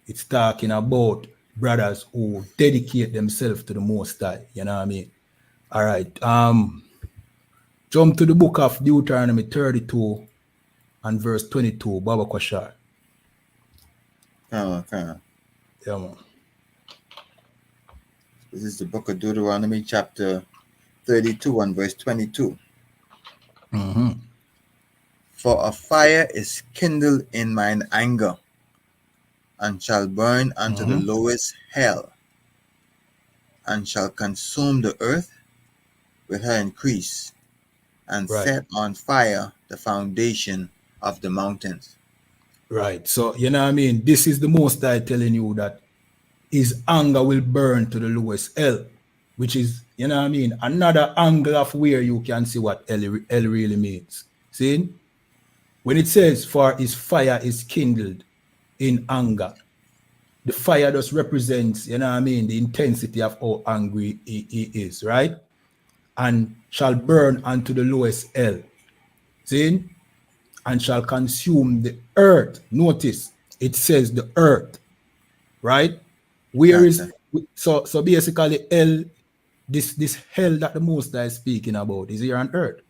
It's talking about brothers who dedicate themselves to the Most High. You know what I mean? All right. Jump to the book of Deuteronomy 32 and verse 22. Baba Kwashar. Okay. Yeah, man. This is the book of Deuteronomy, chapter 32 and verse 22. Mm-hmm. For a fire is kindled in mine anger, and shall burn unto the lowest hell, and shall consume the earth with her increase, and set on fire the foundation of the mountains. Right. So, you know what I mean? This is the Most High telling you that his anger will burn to the lowest hell, which is, you know what I mean, another angle of where you can see what hell really means. See? When it says, for his fire is kindled in anger, the fire just represents, you know what I mean, the intensity of how angry he is, right? And shall burn unto the lowest hell. See? And shall consume the earth. Notice, it says the earth, right? Where is, so basically hell, this hell that the Most High is speaking about is here on earth.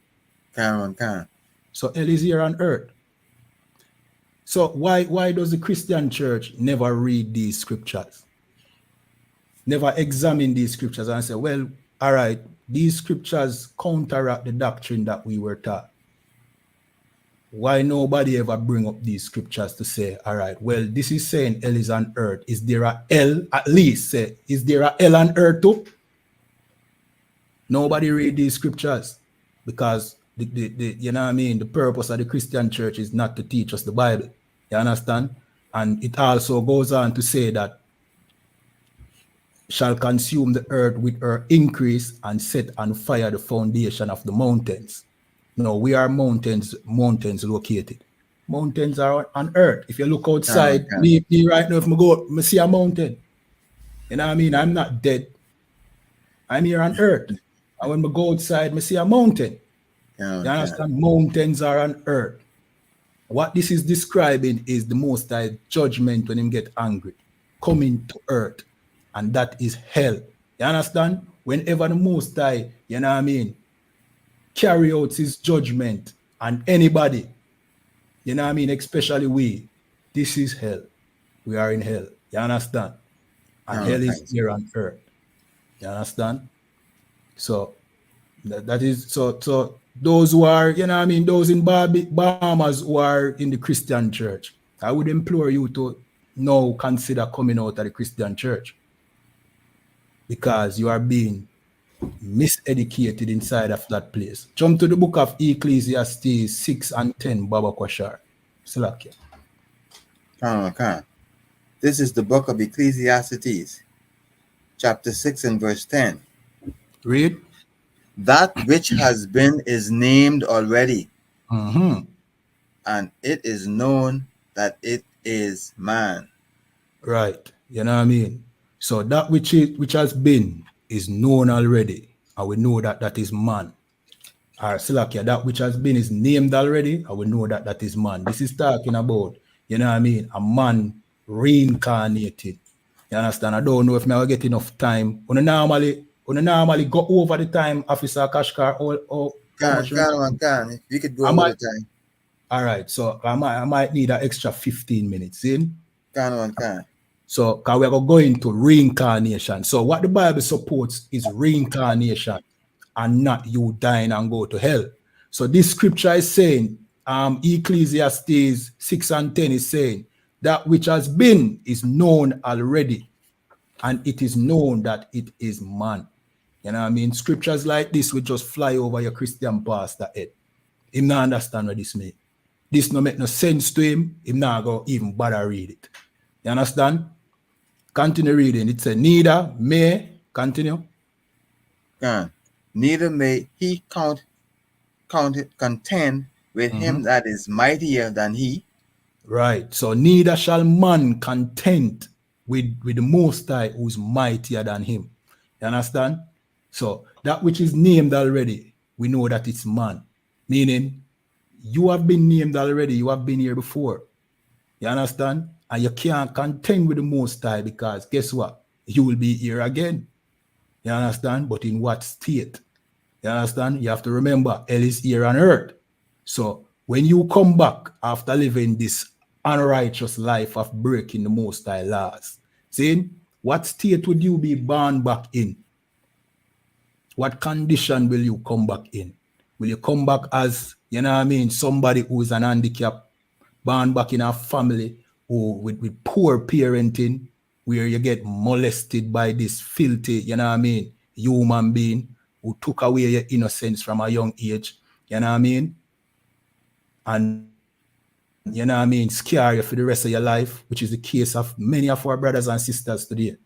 So hell is here on earth. So why does the Christian church never read these scriptures? Never examine these scriptures and say, well, all right, these scriptures counteract the doctrine that we were taught. Why nobody ever bring up these scriptures to say, all right, well, this is saying hell is on earth. Is there a hell, at least say, is there a hell on earth too? Nobody read these scriptures because the you know what I mean, the purpose of the Christian church is not to teach us the Bible. You understand? And it also goes on to say that shall consume the earth with her increase and set on fire the foundation of the mountains. No, we are mountains located. Mountains are on earth. If you look outside, me right now, if I go, I see a mountain. You know what I mean? I'm not dead. I'm here on earth. And when I go outside, I see a mountain. You understand? Mountains are on earth. What this is describing is the Most High judgment when him get angry, coming to earth. And that is hell. You understand? Whenever the Most High, you know what I mean, carry out his judgment on anybody, you know what I mean, especially we, this is hell. We are in hell. You understand? And hell is here on earth. You understand? So that is so those who are, you know what I mean, those in Bahamas who are in the Christian church, I would implore you to now consider coming out of the Christian church, because you are being miseducated inside of that place. Jump to the book of Ecclesiastes 6 and 10, Baba Kwashar. Salakia. This is the book of Ecclesiastes, chapter 6 and verse 10. Read. That which has been is named already, and it is known that it is man. Right. You know what I mean? So that which has been is known already, and we know that that is man. Or Salakia, that which has been is named already, and we know that that is man. This is talking about, you know what I mean, a man reincarnated. You understand? I don't know if I will get enough time. When I normally go over the time, Officer Kashkar, or you could go over the time. All right, so I might need an extra 15 minutes. In. So, because we're going to reincarnation. So, what the Bible supports is reincarnation and not you dying and go to hell. So, this scripture is saying, Ecclesiastes 6 and 10 is saying, that which has been is known already, and it is known that it is man. You know what I mean? Scriptures like this will just fly over your Christian pastor head. Him not understand what this means. This no make no sense to him. Him not go even bother read it. You understand? Continue reading. It says, neither may, continue. Neither may he contend with him that is mightier than he. Right. So neither shall man contend with the Most High who is mightier than him. You understand? So that which is named already, we know that it's man. Meaning, you have been named already. You have been here before. You understand? And you can't contend with the Most High because guess what? You will be here again. You understand? But in what state? You understand? You have to remember, hell is here on earth. So when you come back after living this unrighteous life of breaking the Most High laws, see, what state would you be born back in? What condition will you come back in? Will you come back as, you know what I mean, somebody who is an handicap, born back in a family who with poor parenting, where you get molested by this filthy, you know what I mean, human being who took away your innocence from a young age, you know what I mean? And, you know what I mean, scare you for the rest of your life, which is the case of many of our brothers and sisters today.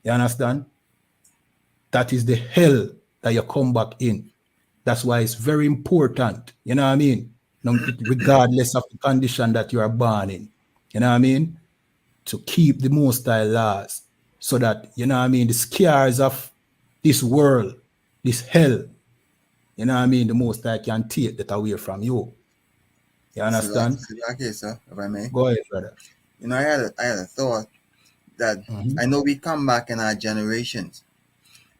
You understand? That is the hell that you come back in. That's why it's very important, you know what I mean? Regardless of the condition that you are born in, you know what I mean? To keep the Most High laws so that, you know what I mean, the scars of this world, this hell, you know what I mean, the Most High can take that away from you. You understand? Okay, sir, if I may. Go ahead, brother. You know, I had a thought that I know we come back in our generations,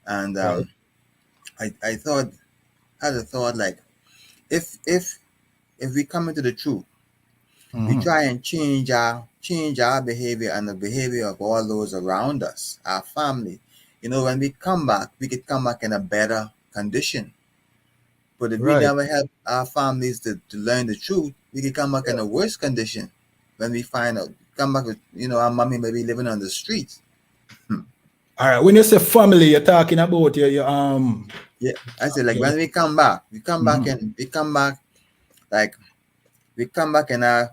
and Right. I had a thought like, if we come into the truth, we try and change our behavior and the behavior of all those around us, our family. You know, when we come back, we could come back in a better condition. But if we Right. never help our families to learn the truth, we could come back in a worse condition when we find out. Come back with, you know, our mommy may be living on the streets. All right. When you say family, you're talking about your Yeah, I said like when we come back, we come back like we come back in the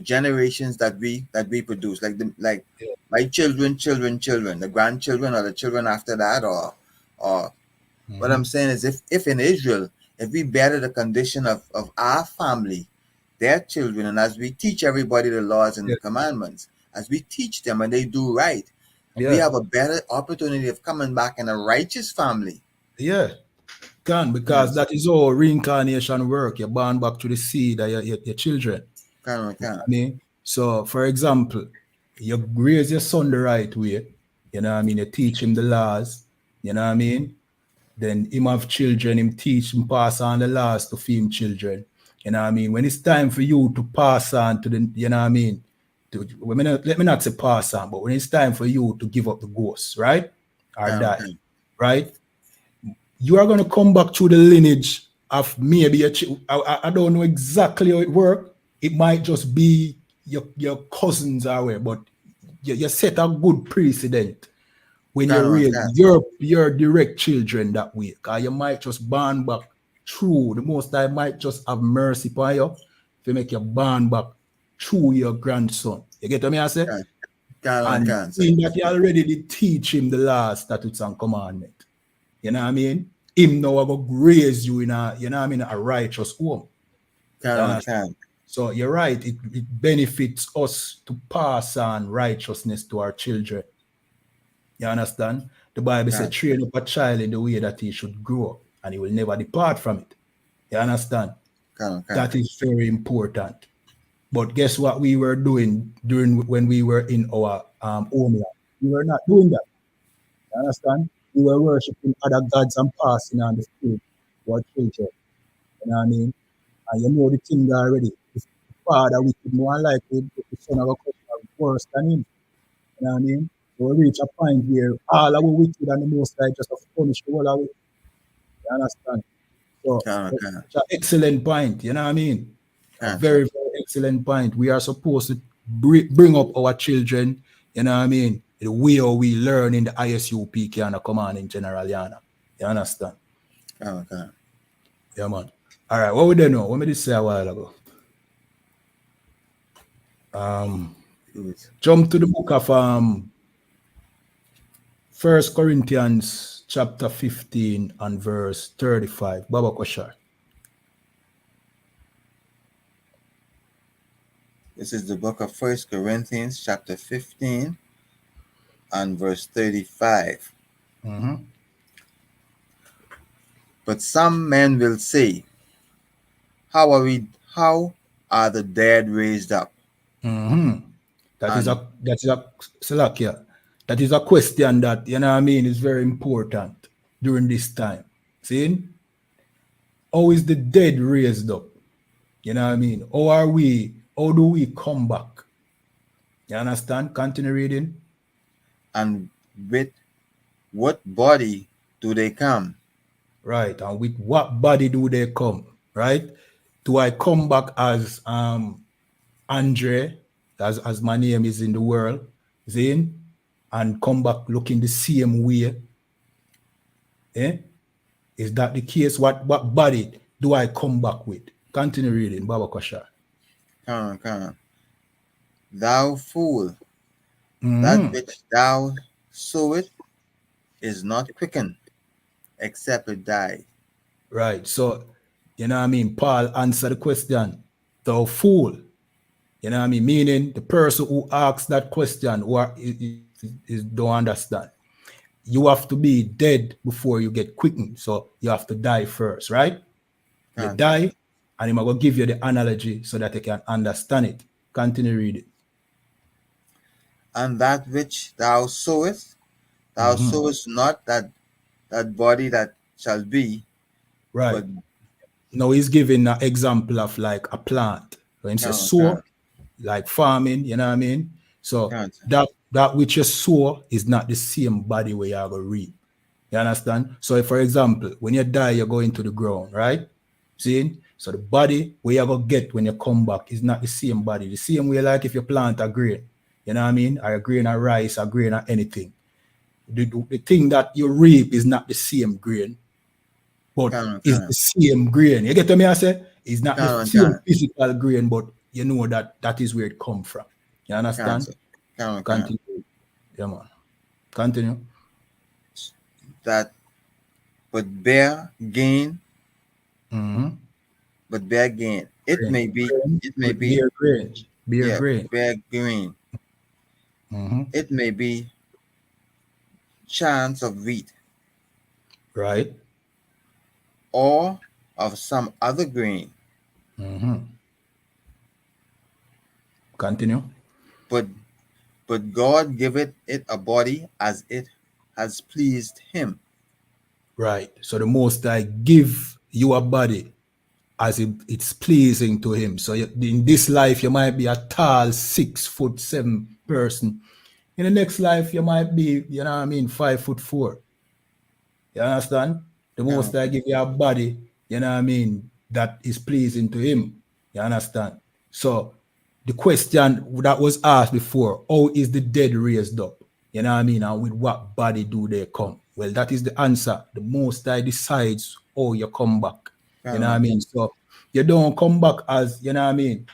generations that we produce, like my children, the grandchildren, or the children after that, or what I'm saying is if in Israel, if we better the condition of our family, their children, and as we teach everybody the laws and the commandments, as we teach them and they do right, we have a better opportunity of coming back in a righteous family. Yeah. Because that is how reincarnation work. You're born back to the seed of your children. Can. I mean, so for example, you raise your son the right way, you know what I mean? You teach him the laws, you know what I mean? Then him have children, him teach him pass on the laws to him children. You know what I mean? When it's time for you to pass on to the, you know what I mean? Let me not say pass on, but when it's time for you to give up the ghost, right? Or die, right? You are going to come back to the lineage of maybe I don't know exactly how it works. It might just be your cousins away, but you set a good precedent when you raise your direct children that way. Because you might just born back through. The Most High might just have mercy upon you if you make your born back through your grandson. You get what I say? And seeing that you already did teach him the laws, statutes, and commandment. You know what I mean? Him now will raise you in a, you know what I mean, a righteous home. So you're right, it benefits us to pass on righteousness to our children. You understand? The Bible says, train up a child in the way that he should grow, and he will never depart from it. You understand? That is very important. But guess what we were doing during when we were in our homeland? We were not doing that. You understand? We were worshiping other gods and passing on the spirit to our children. You know what I mean? And you know the thing already. If the father wicked, more likely the son of a cousin worse than him. You know what I mean? So we reach a point where all our wicked and the Most High just have to punish the whole of it. You understand? So it's an excellent point. You know what I mean? A very, very excellent point. We are supposed to bring up our children, you know what I mean, the way how we learn in the ISUPK and the command in General Yana. You understand? Yeah, man. All right, what we don't know? What did I say a while ago? Jump to the book of 1 Corinthians chapter 15 and verse 35. Baba Koshar. This is the book of 1 Corinthians chapter 15 and verse 35. Mhm. But some men will say, how are the dead raised up? Mhm. That is And a Salakia. That is a question that, you know what I mean, is very important during this time. See? How is the dead raised up? You know what I mean? How do we come back? You understand? Continue reading. and with what body do they come? Right. And with what body do they come? Right? Do I come back as Andre, as my name is in the world, Zane, and come back looking the same way? Eh? Is that the case? What body do I come back with? Continue reading, Baba Kosha. Come on. Thou fool, that Mhm. which thou sowest is not quickened, except it die. Right. So, you know what I mean? Paul answered the question, thou fool. You know what I mean? Meaning the person who asks that question is don't understand. You have to be dead before you get quickened. So you have to die first, right? You Come on. die, and I'm going to give you the analogy so that you can understand it. Continue reading. And that which thou sowest not that body that shall be, Right. but Now he's giving an example of like a plant. When he says sow, like farming, you know what I mean? So Come on. that which you sow is not the same body where you're going to reap. You understand? So if, for example, when you die, you go into the ground, right? See? So the body where you're going to get when you come back is not the same body. The same way like if you plant a grain, you know what I mean? Or a grain of rice, a grain of anything. The thing that you reap is not the same grain, but it's the same grain. You get what I say? It's not the same physical grain, but you know that is where it come from. You understand? Continue. Yeah, man. Continue. That but bear gain. Mm-hmm. But bear gain. It may be beer grain. Bear grain. Mm-hmm. It may be chance of wheat. Right. Or of some other grain. Mm-hmm. Continue. But God giveth it a body as it has pleased him. Right. So the Most High give you a body as it's pleasing to him. So in this life, you might be a tall 6'7" person. In the next life, you might be, you know what I mean, 5'4". You understand? The Most High give you a body, you know what I mean, that is pleasing to him. You understand? So the question that was asked before, how is the dead raised up? You know what I mean? And with what body do they come? Well, that is the answer. The Most High decides how you come back. You know what I mean? So you don't come back as, you know what I mean?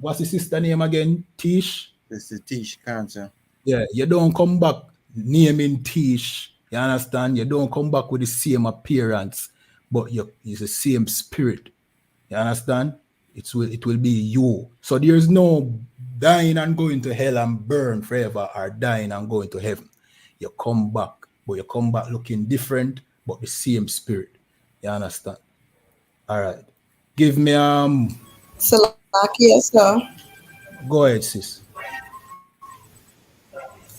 What's the sister name again? Tish? This is Tish Cancer. Yeah, you don't come back naming Tish. You understand? You don't come back with the same appearance, but it's the same spirit. You understand? It will be you. So there's no dying and going to hell and burn forever, or dying and going to heaven. You come back, but you come back looking different, but the same spirit. You understand? All right. Give me Salakia, sir. Go ahead, sis.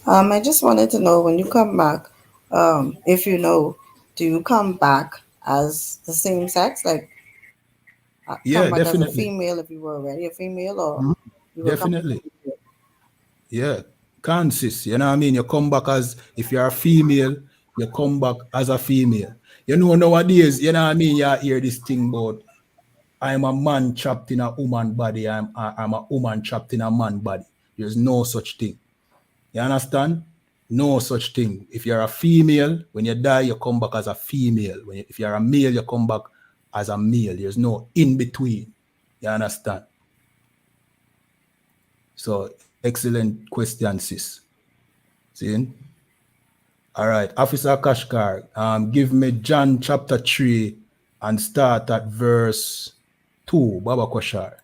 I just wanted to know, when you come back, if you know, do you come back as the same sex? Like, Yeah, come back definitely. as a female if you were already a female, or you definitely. Yeah, can sis. You know what I mean? You come back as, if you're a female, you come back as a female. You know, nowadays, you know what I mean? You hear this thing about, I'm a man trapped in a woman body. I'm a woman trapped in a man body. There's no such thing. You understand? No such thing. If you're a female, when you die, you come back as a female. If you're a male, you come back as a male. There's no in between. You understand? So, excellent question, sis. See? All right. Officer Kashkar, give me John chapter 3 and start at verse 2. Baba Koshar.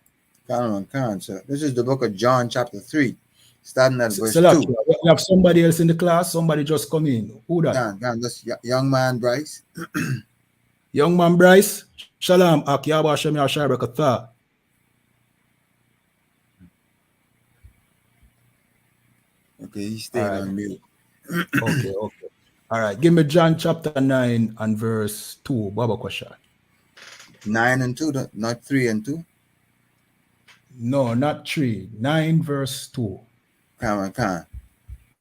Come on, sir. This is the book of John chapter 3 starting at verse Select, 2. you have somebody else in the class, somebody just come in. Who that? This young man, Bryce. Young man Bryce. Shalom, Akiyaba Shem Yashar Brakatha. Okay, he's staying All right. on mute. Okay. All right. Give me John chapter 9 and verse 2. Baba Kwasha. 9 and 2, not 3 and 2. No, not 3. 9 verse 2. Come on.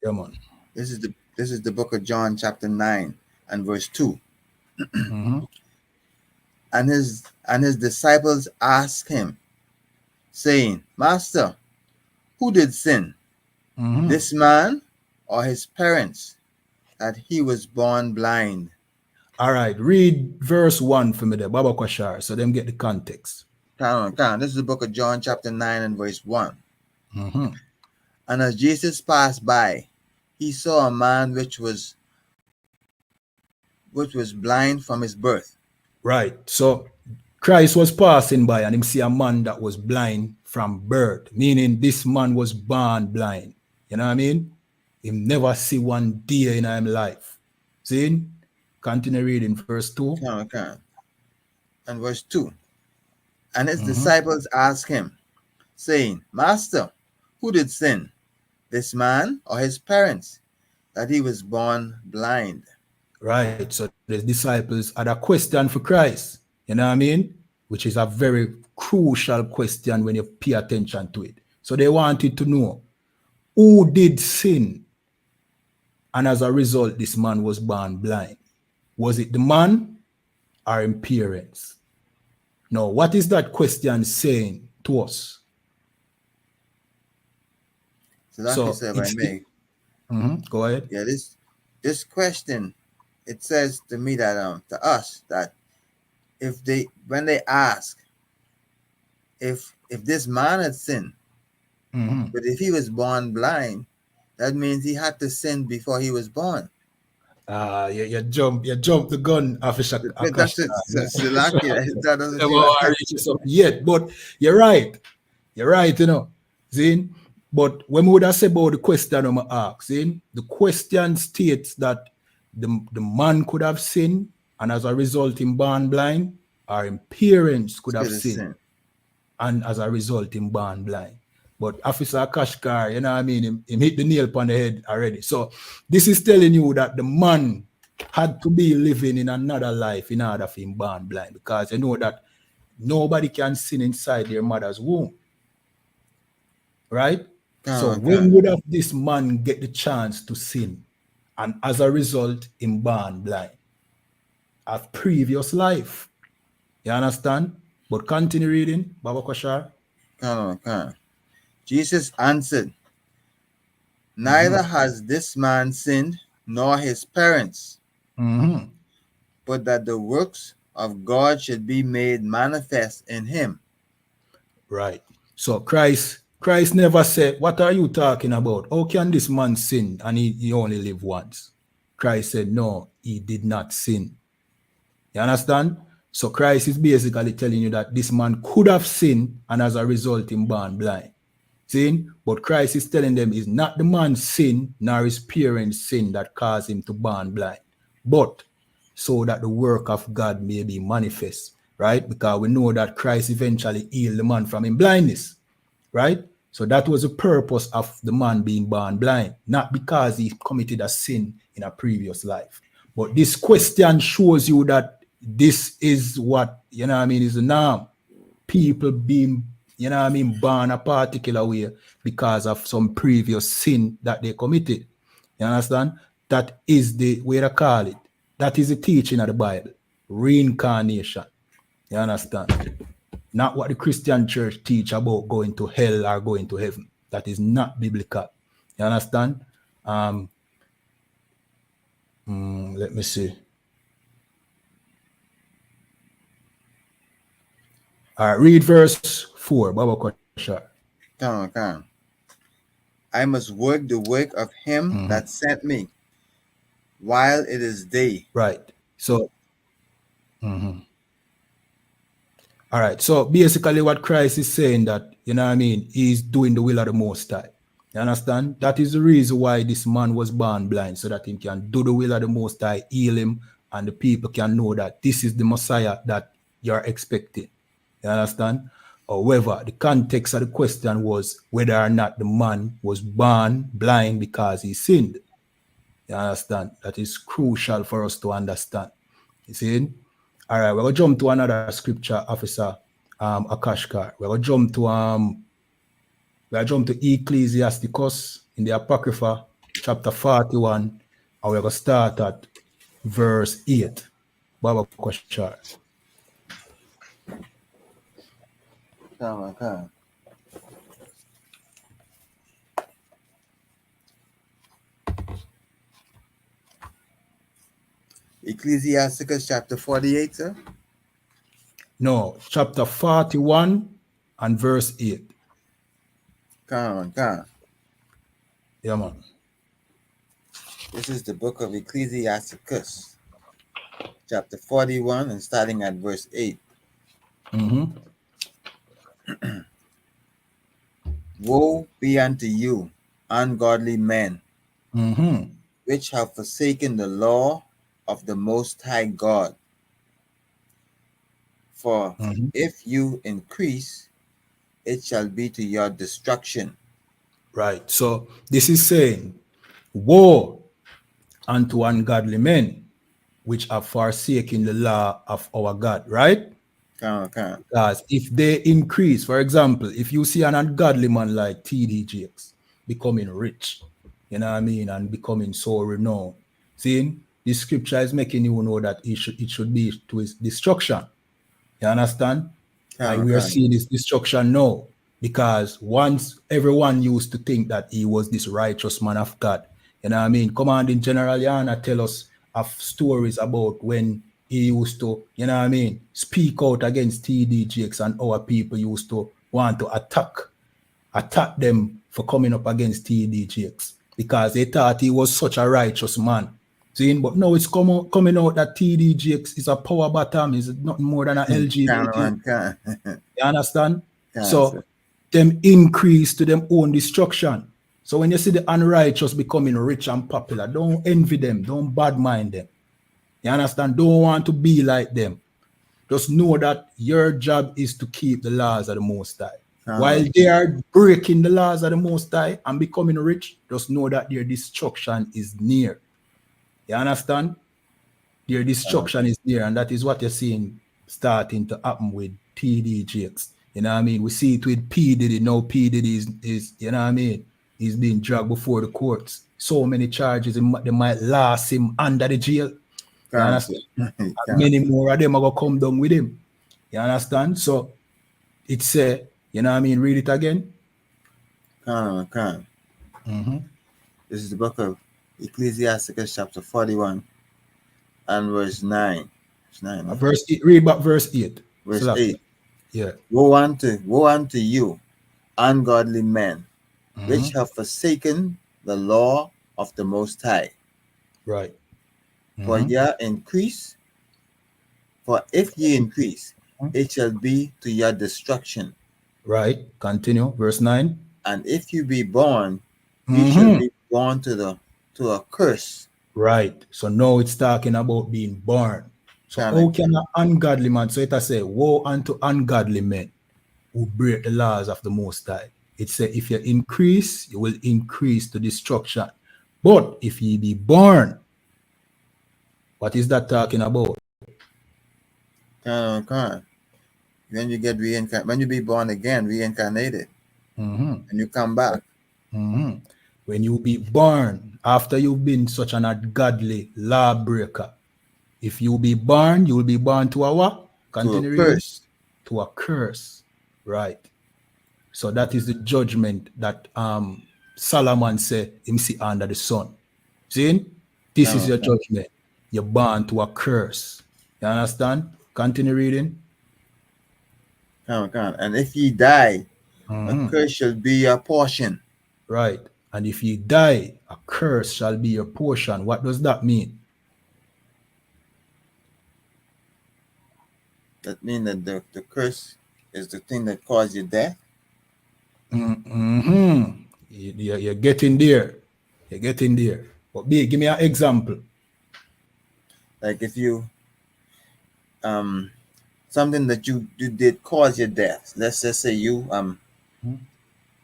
Yeah, man. This is the book of John, chapter 9 and verse 2. Mm-hmm. And his disciples asked him, saying, Master, who did sin, Mm-hmm. this man or his parents, that he was born blind? All right. Read verse 1 for me there, Baba Kwashar, so them get the context. Come on. This is the book of John, chapter 9 and verse 1. Mm-hmm. And as Jesus passed by, he saw a man which was blind from his birth. Right. So Christ was passing by and him see a man that was blind from birth, meaning this man was born blind. You know what I mean? Him never see one day in his life. See? Continue reading verse 2. Come. And verse 2. And his disciples asked him, saying, Master, who did sin, this man or his parents, that he was born blind? Right. So the disciples had a question for Christ. You know what I mean? Which is a very crucial question when you pay attention to it. So they wanted to know, who did sin? And as a result, this man was born blind. Was it the man or his parents? Now, what is that question saying to us? So that's what if I may. Go ahead. Yeah, this question, it says to me that to us that when they ask if this man had sinned, but if he was born blind, that means he had to sin before he was born. You jump the gun, Officer. That's it. That doesn't yet, but you're right. You know, Zin. But when we would have said about the question I'm asking, the question states that the man could have sinned, and as a result, him born blind, or his parents could have sinned, and as a result, him born blind. But Officer Kashkar, you know what I mean, he hit the nail upon the head already. So this is telling you that the man had to be living in another life in order for him born blind, because you know that nobody can sin inside their mother's womb. Right? So when would have this man get the chance to sin? And as a result, him born blind? A previous life. You understand? But continue reading, Baba Kwashar. Jesus answered, neither has this man sinned nor his parents, but that the works of God should be made manifest in him. Right. So Christ never said, what are you talking about? How can this man sin and he only live once? Christ said, no, he did not sin. You understand? So Christ is basically telling you that this man could have sinned and as a result him born blind. See? But Christ is telling them it's not the man's sin nor his parents' sin that caused him to born blind, but so that the work of God may be manifest, right? Because we know that Christ eventually healed the man from his blindness, right? So that was the purpose of the man being born blind, not because he committed a sin in a previous life. But this question shows you that this is what, you know what I mean, is the norm. People being, you know what I mean, born a particular way because of some previous sin that they committed. You understand? That is the way to call it. That is the teaching of the Bible. Reincarnation. You understand? Not what the Christian church teach about going to hell or going to heaven. That is not biblical. You understand? Let me see. All right, read verse 4. Baba Kwasha. Come on. I must work the work of him that sent me while it is day. Right. So, all right. So basically what Christ is saying that, you know what I mean, he's doing the will of the Most High. You understand? That is the reason why this man was born blind, so that he can do the will of the Most High, heal him, and the people can know that this is the Messiah that you're expecting. You understand? However, the context of the question was whether or not the man was born blind because he sinned. You understand? That is crucial for us to understand. You see? All right, we're going to jump to another scripture, Officer Akashkar. We're going to jump to Ecclesiasticus in the Apocrypha, chapter 41, and we're going to start at verse 8. Baba Kashkar. Okay. Ecclesiasticus chapter 48, sir? No, chapter 41 and verse 8. Come on. Yeah, man. This is the book of Ecclesiasticus, chapter 41, and starting at verse 8. Mm-hmm. Woe be unto you, ungodly men, Mm-hmm. which have forsaken the law of the Most High God. For Mm-hmm. if you increase, it shall be to your destruction. Right. So this is saying, woe unto ungodly men, which have forsaken the law of our God, right? Come on. Because if they increase, for example, if you see an ungodly man like TD Jakes becoming rich, you know what I mean, and becoming so renowned, seeing the scripture is making you know that it should be to his destruction. You understand? And we are seeing this destruction now, because once everyone used to think that he was this righteous man of God. You know what I mean? Commanding General Yana tell us of stories about when he used to, you know what I mean, speak out against TD Jakes, and our people used to want to attack them for coming up against TD Jakes because they thought he was such a righteous man. Seeing, but now it's coming out that TD Jakes is a power bottom, is nothing more than a LGBT. You understand? So them increase to them own destruction. So when you see the unrighteous becoming rich and popular, don't envy them, don't bad mind them. You understand? Don't want to be like them. Just know that your job is to keep the laws of the Most High. While they are breaking the laws of the Most High and becoming rich, just know that their destruction is near. You understand? Their destruction is near, and that is what you're seeing starting to happen with TD Jakes. You know what I mean? We see it with P. Diddy. Now P. Diddy is you know what I mean? He's being dragged before the courts. So many charges, they might last him under the jail. You understand? Many more of them are going to come down with him. You understand? So it's you know what I mean? Read it again. Mm-hmm. This is the book of Ecclesiasticus chapter 41 and verse 9. Verse 8, read back verse 8. Verse 8. Yeah. Woe unto you, ungodly men, which have forsaken the law of the Most High. Right. For if ye increase, it shall be to your destruction. Right. Continue. Verse 9. And if you be born, you shall be born to a curse. Right. So now it's talking about being born. So how can an ungodly man, so it say, woe unto ungodly men who break the laws of the Most High. It says, if you increase, you will increase to destruction. But if ye be born, what is that talking about? When you get reincarnated, when you be born again, reincarnated, and you come back. When you be born, after you've been such an ungodly lawbreaker, if you be born, you will be born to a what? Continue to a curse. To a curse. Right. So that is the judgment that Solomon said him see under the sun. See? This is your judgment. You're born to a curse. You understand? Continue reading. And if ye die, a curse shall be your portion. Right. And if ye die, a curse shall be your portion. What does that mean? That means that the curse is the thing that caused your death? You're getting there. You're getting there. But give me an example. Like if you something that you did cause your death. Let's just say you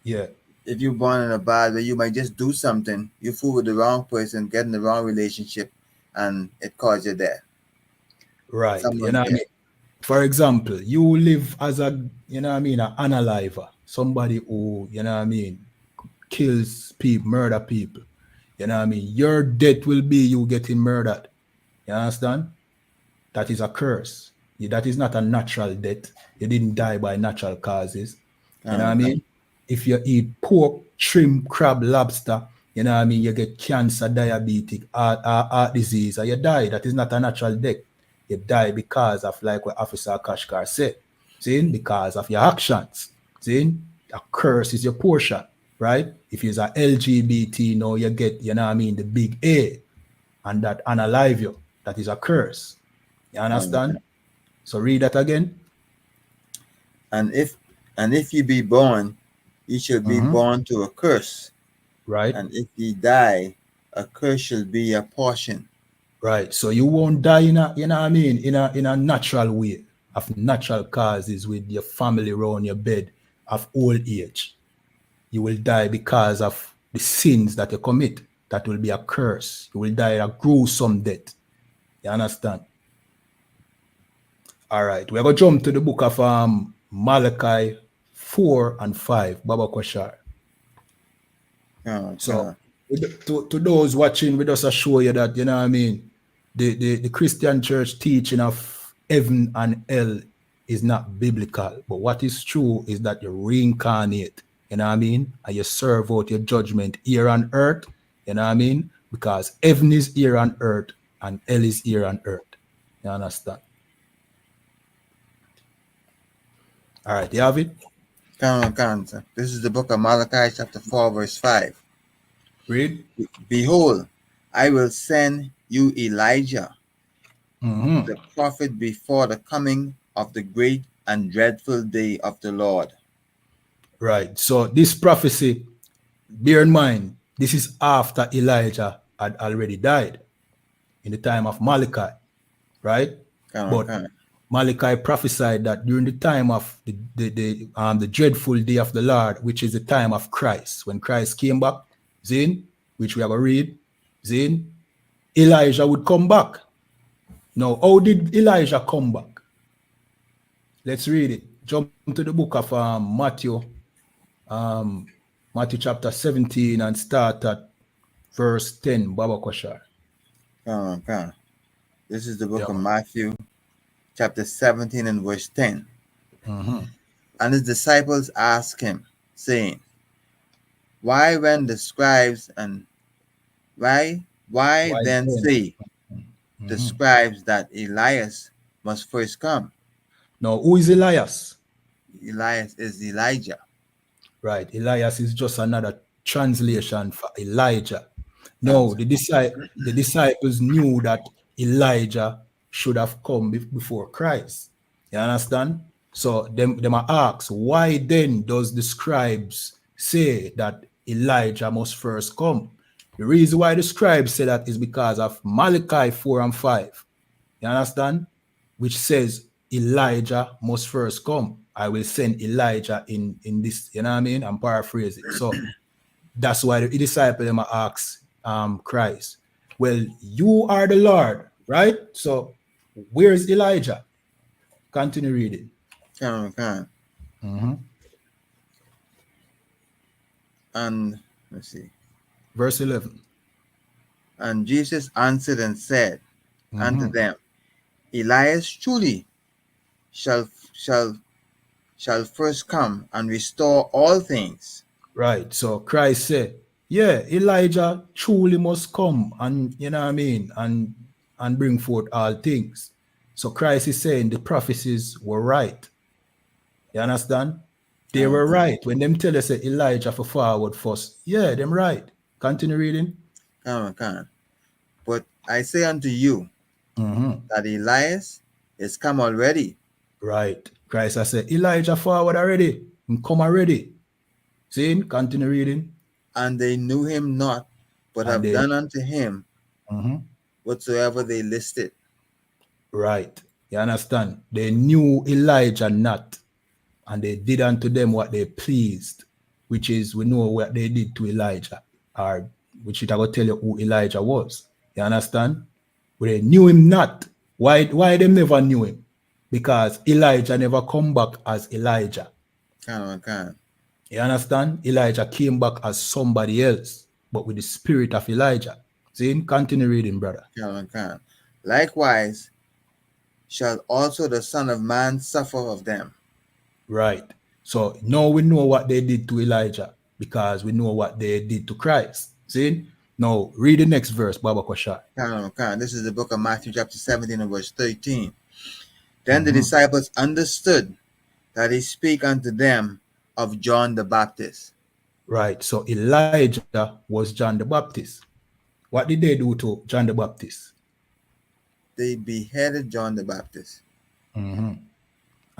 Yeah. if you're born in a bad way, you might just do something, you fool with the wrong person, get in the wrong relationship, and it caused your death. Right. Someone You know what I mean? For example, you live as a, you know what I mean, an unaliver. Somebody who, you know what I mean, kills people, murder people. You know what I mean? Your death will be you getting murdered. You understand? That is a curse. That is not a natural death. You didn't die by natural causes. You know what I mean? If you eat pork, shrimp, crab, lobster, you know what I mean, you get cancer, diabetic, heart disease, and you die. That is not a natural death. You die because of, like what Officer Kashkar said, see, because of your actions. See, a curse is your portion, right? If you're a LGBT, now you get, you know what I mean, the big A, and that unalive you. That is a curse. You understand? So read that again. And if you be born, you shall be born to a curse. Right. And if you die, a curse shall be your portion. Right. So you won't die in a, you know what I mean, in a natural way, of natural causes with your family around your bed of old age. You will die because of the sins that you commit. That will be a curse. You will die a gruesome death. You understand? All right. We're going to jump to the book of Malachi 4 and 5. Baba Koshar. So to those watching, we just show you that, you know what I mean, the Christian church teaching of heaven and hell is not biblical. But what is true is that you reincarnate, you know what I mean, and you serve out your judgment here on earth, you know what I mean, because heaven is here on earth and hell is here on earth. You understand? All right, you have it? Come on, sir. This is the book of Malachi, chapter 4, verse 5. Read. Behold, I will send you Elijah, the prophet, before the coming of the great and dreadful day of the Lord. Right. So this prophecy, bear in mind, this is after Elijah had already died in the time of Malachi, right? Malachi prophesied that during the time of the dreadful day of the Lord, which is the time of Christ, when Christ came back, Zin, which we have a read, Zin, Elijah would come back. Now, how did Elijah come back? Let's read it. Jump to the book of Matthew chapter 17 and start at verse 10. Baba Koshar. This is the book of Matthew chapter 17 and verse 10. And his disciples asked him, saying, why when the scribes and why then say the scribes that Elias must first come? Now, who is Elias? Elias is Elijah. Right. Elias is just another translation for Elijah. No, the disciples knew that Elijah should have come before Christ. You understand? So them are asked, why then does the scribes say that Elijah must first come? The reason why the scribes say that is because of Malachi 4 and 5. You understand? Which says Elijah must first come. I will send Elijah in this, you know what I mean? I'm paraphrasing. So that's why the disciples them ask Christ, well, you are the Lord, right? So where's Elijah? Continue reading. And let's see. Verse 11. And Jesus answered and said unto them, Elias truly shall first come and restore all things. Right. So Christ said, yeah, Elijah truly must come and, you know what I mean, and bring forth all things. So Christ is saying the prophecies were right. You understand? They were right. When them tell us that Elijah for forward first, yeah, them right. Continue reading. But I say unto you that Elias is come already. Right. Christ has said, Elijah forward already. Come already. See, continue reading. And they knew him not, but And have they- done unto him Mhm. whatsoever they listed. Right. You understand? They knew Elijah not, and they did unto them what they pleased, which is, we know what they did to Elijah, or which it I will tell you who Elijah was. You understand? But they knew him not. Why they never knew him? Because Elijah never come back as Elijah. Can. You understand? Elijah came back as somebody else, but with the spirit of Elijah. See, continue reading, brother. Can. Likewise shall also the Son of Man suffer of them. Right. So now we know what they did to Elijah because we know what they did to Christ. See? Now read the next verse, Baba Kwasha. Can. This is the book of Matthew chapter 17 and verse 13. Then the disciples understood that he spake unto them of John the Baptist. Right. So Elijah was John the Baptist. What did they do to John the Baptist? They beheaded John the Baptist. And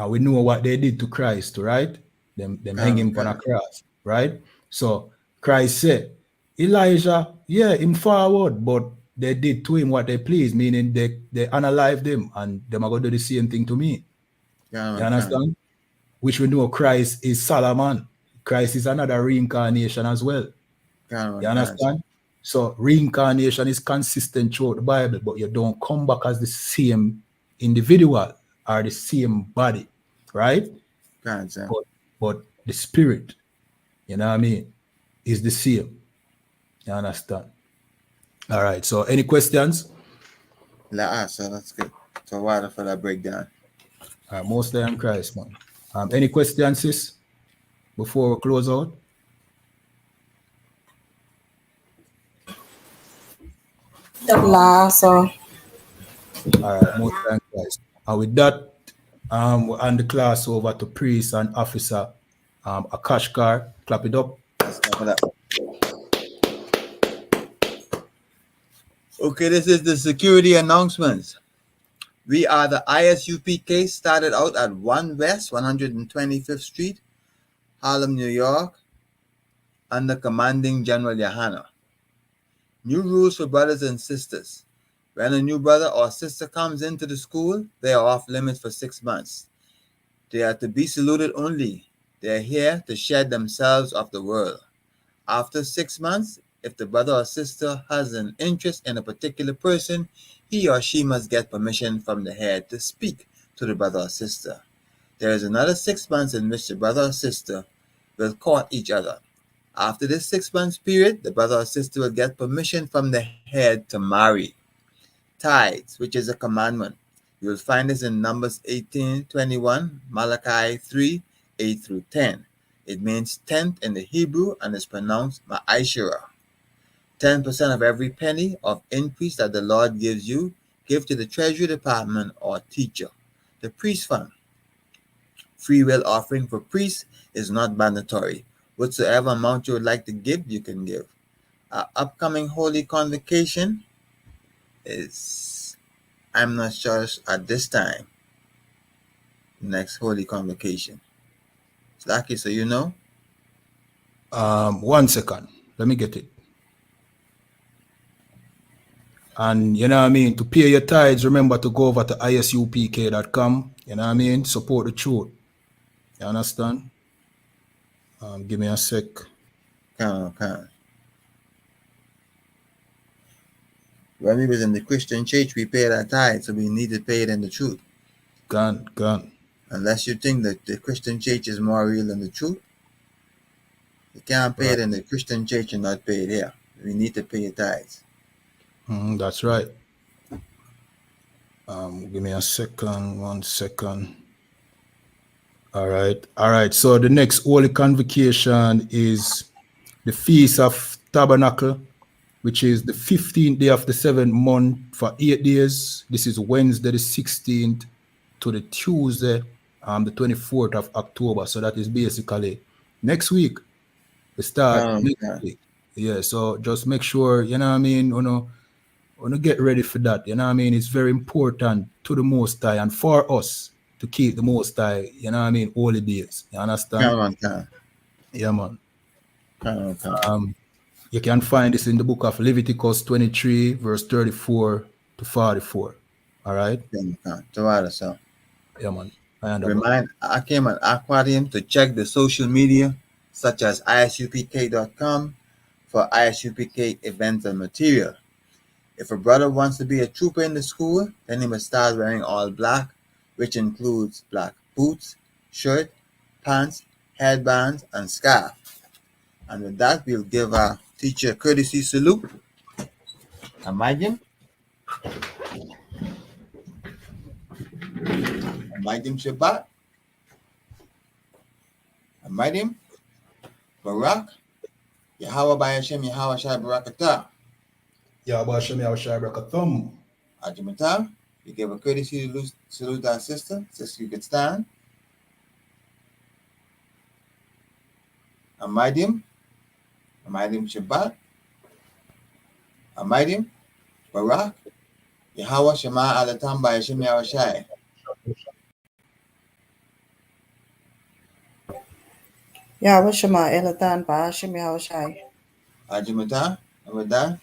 we know what they did to Christ, right? Them hang him on a cross, right? So Christ said, Elijah, yeah, him forward, but they did to him what they pleased, meaning they unalived him, and they are going to do the same thing to me. You understand? Which we know Christ is Solomon. Christ is another reincarnation as well. You understand? So reincarnation is consistent throughout the Bible, but you don't come back as the same individual or the same body, right? But the spirit, you know what I mean, is the same. You understand? All right. So any questions? So that's good. So why for that breakdown? Most of them Christ, man. Any questions, sis, before we close out? So all right, most time Christ. And with that, we'll hand the class over to priest and officer Akashkar. Clap it up. Let's clap it up. Okay, this is the security announcements. We are the ISUPK, started out at 1 West 125th Street, Harlem, New York, under commanding General Yahana. New rules for brothers and sisters. When a new brother or sister comes into the school, they are off limits for 6 months. They are to be saluted only. They are here to shed themselves of the world. After 6 months, if the brother or sister has an interest in a particular person, he or she must get permission from the head to speak to the brother or sister. There is another 6 months in which the brother or sister will court each other. After this 6 months period, the brother or sister will get permission from the head to marry. Tithes, which is a commandment. You will find this in Numbers 18:21, Malachi 3:8 through 10. It means tenth in the Hebrew and is pronounced ma'ashera. 10% of every penny of increase that the Lord gives you, give to the Treasury Department or teacher. The priest fund. Free will offering for priests is not mandatory. Whatsoever amount you would like to give, you can give. Our upcoming Holy Convocation is, I'm not sure at this time, next Holy Convocation. Slacky, so you know? 1 second. Let me get it. And you know what I mean? To pay your tithes, remember to go over to isupk.com. You know what I mean? Support the truth. You understand? Give me a sec. Can. When we was in the Christian church, we paid our tithe, so we need to pay it in the truth. Gone. Unless you think that the Christian church is more real than the truth, you can't pay it in the Christian church and not pay it here. We need to pay your tithes. That's right. Give me a second. 1 second. All right. So the next Holy Convocation is the Feast of Tabernacle, which is the 15th day of the 7th month for 8 days. This is Wednesday the 16th to the Tuesday, the 24th of October. So that is basically next week. We start next week. Yeah, so just make sure, you know what I mean, get ready for that. You know what I mean? It's very important to the Most High and for us to keep the Most High, you know what I mean, holy days. You understand? Can. Yeah, man. Can. You can find this in the book of Leviticus 23, verse 34 to 44. All right? Tawada, so. Yeah, man. I understand. Remind Akim and Aquarium to check the social media such as isupk.com for ISUPK events and material. If a brother wants to be a trooper in the school, then he must start wearing all black, which includes black boots, shirt, pants, headbands, and scarf. And with that, we'll give our teacher a courtesy salute. Amajim. Amajim Shabbat. Amajim Barak. Yahweh by Hashem, Yahweh Shai Barakatah. Yahweh Hashem, Yahweh Shai Barakathum. Ajimatar, you give a courtesy salute to our sister. Sister, you could stand. Amaidim Shabbat. Amaidim Barak. Yahweh Shema Alatam by Hashem Yahweh Shai. Yahweh Shema Elatan Ba'ashim Yahweh Shai. Ajimatar, and with that,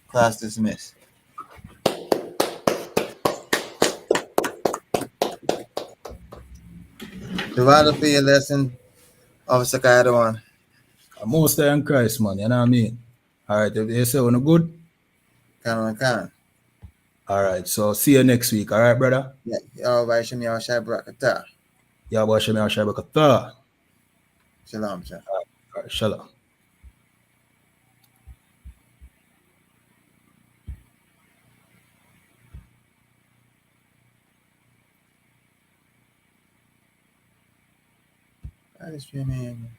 class dismissed. Divide for your lesson, Officer Kaidawan. Most High in Christ, man. You know what I mean? All right. If you say we're good. Can. All right. So see you next week. All right, brother? Yeah. Yahweh Hashem Yahweh Shai Barakatah. Yahweh Hashem Yahweh Shai Barakathah. Shalom, sir. All right. Shalom. That is your name.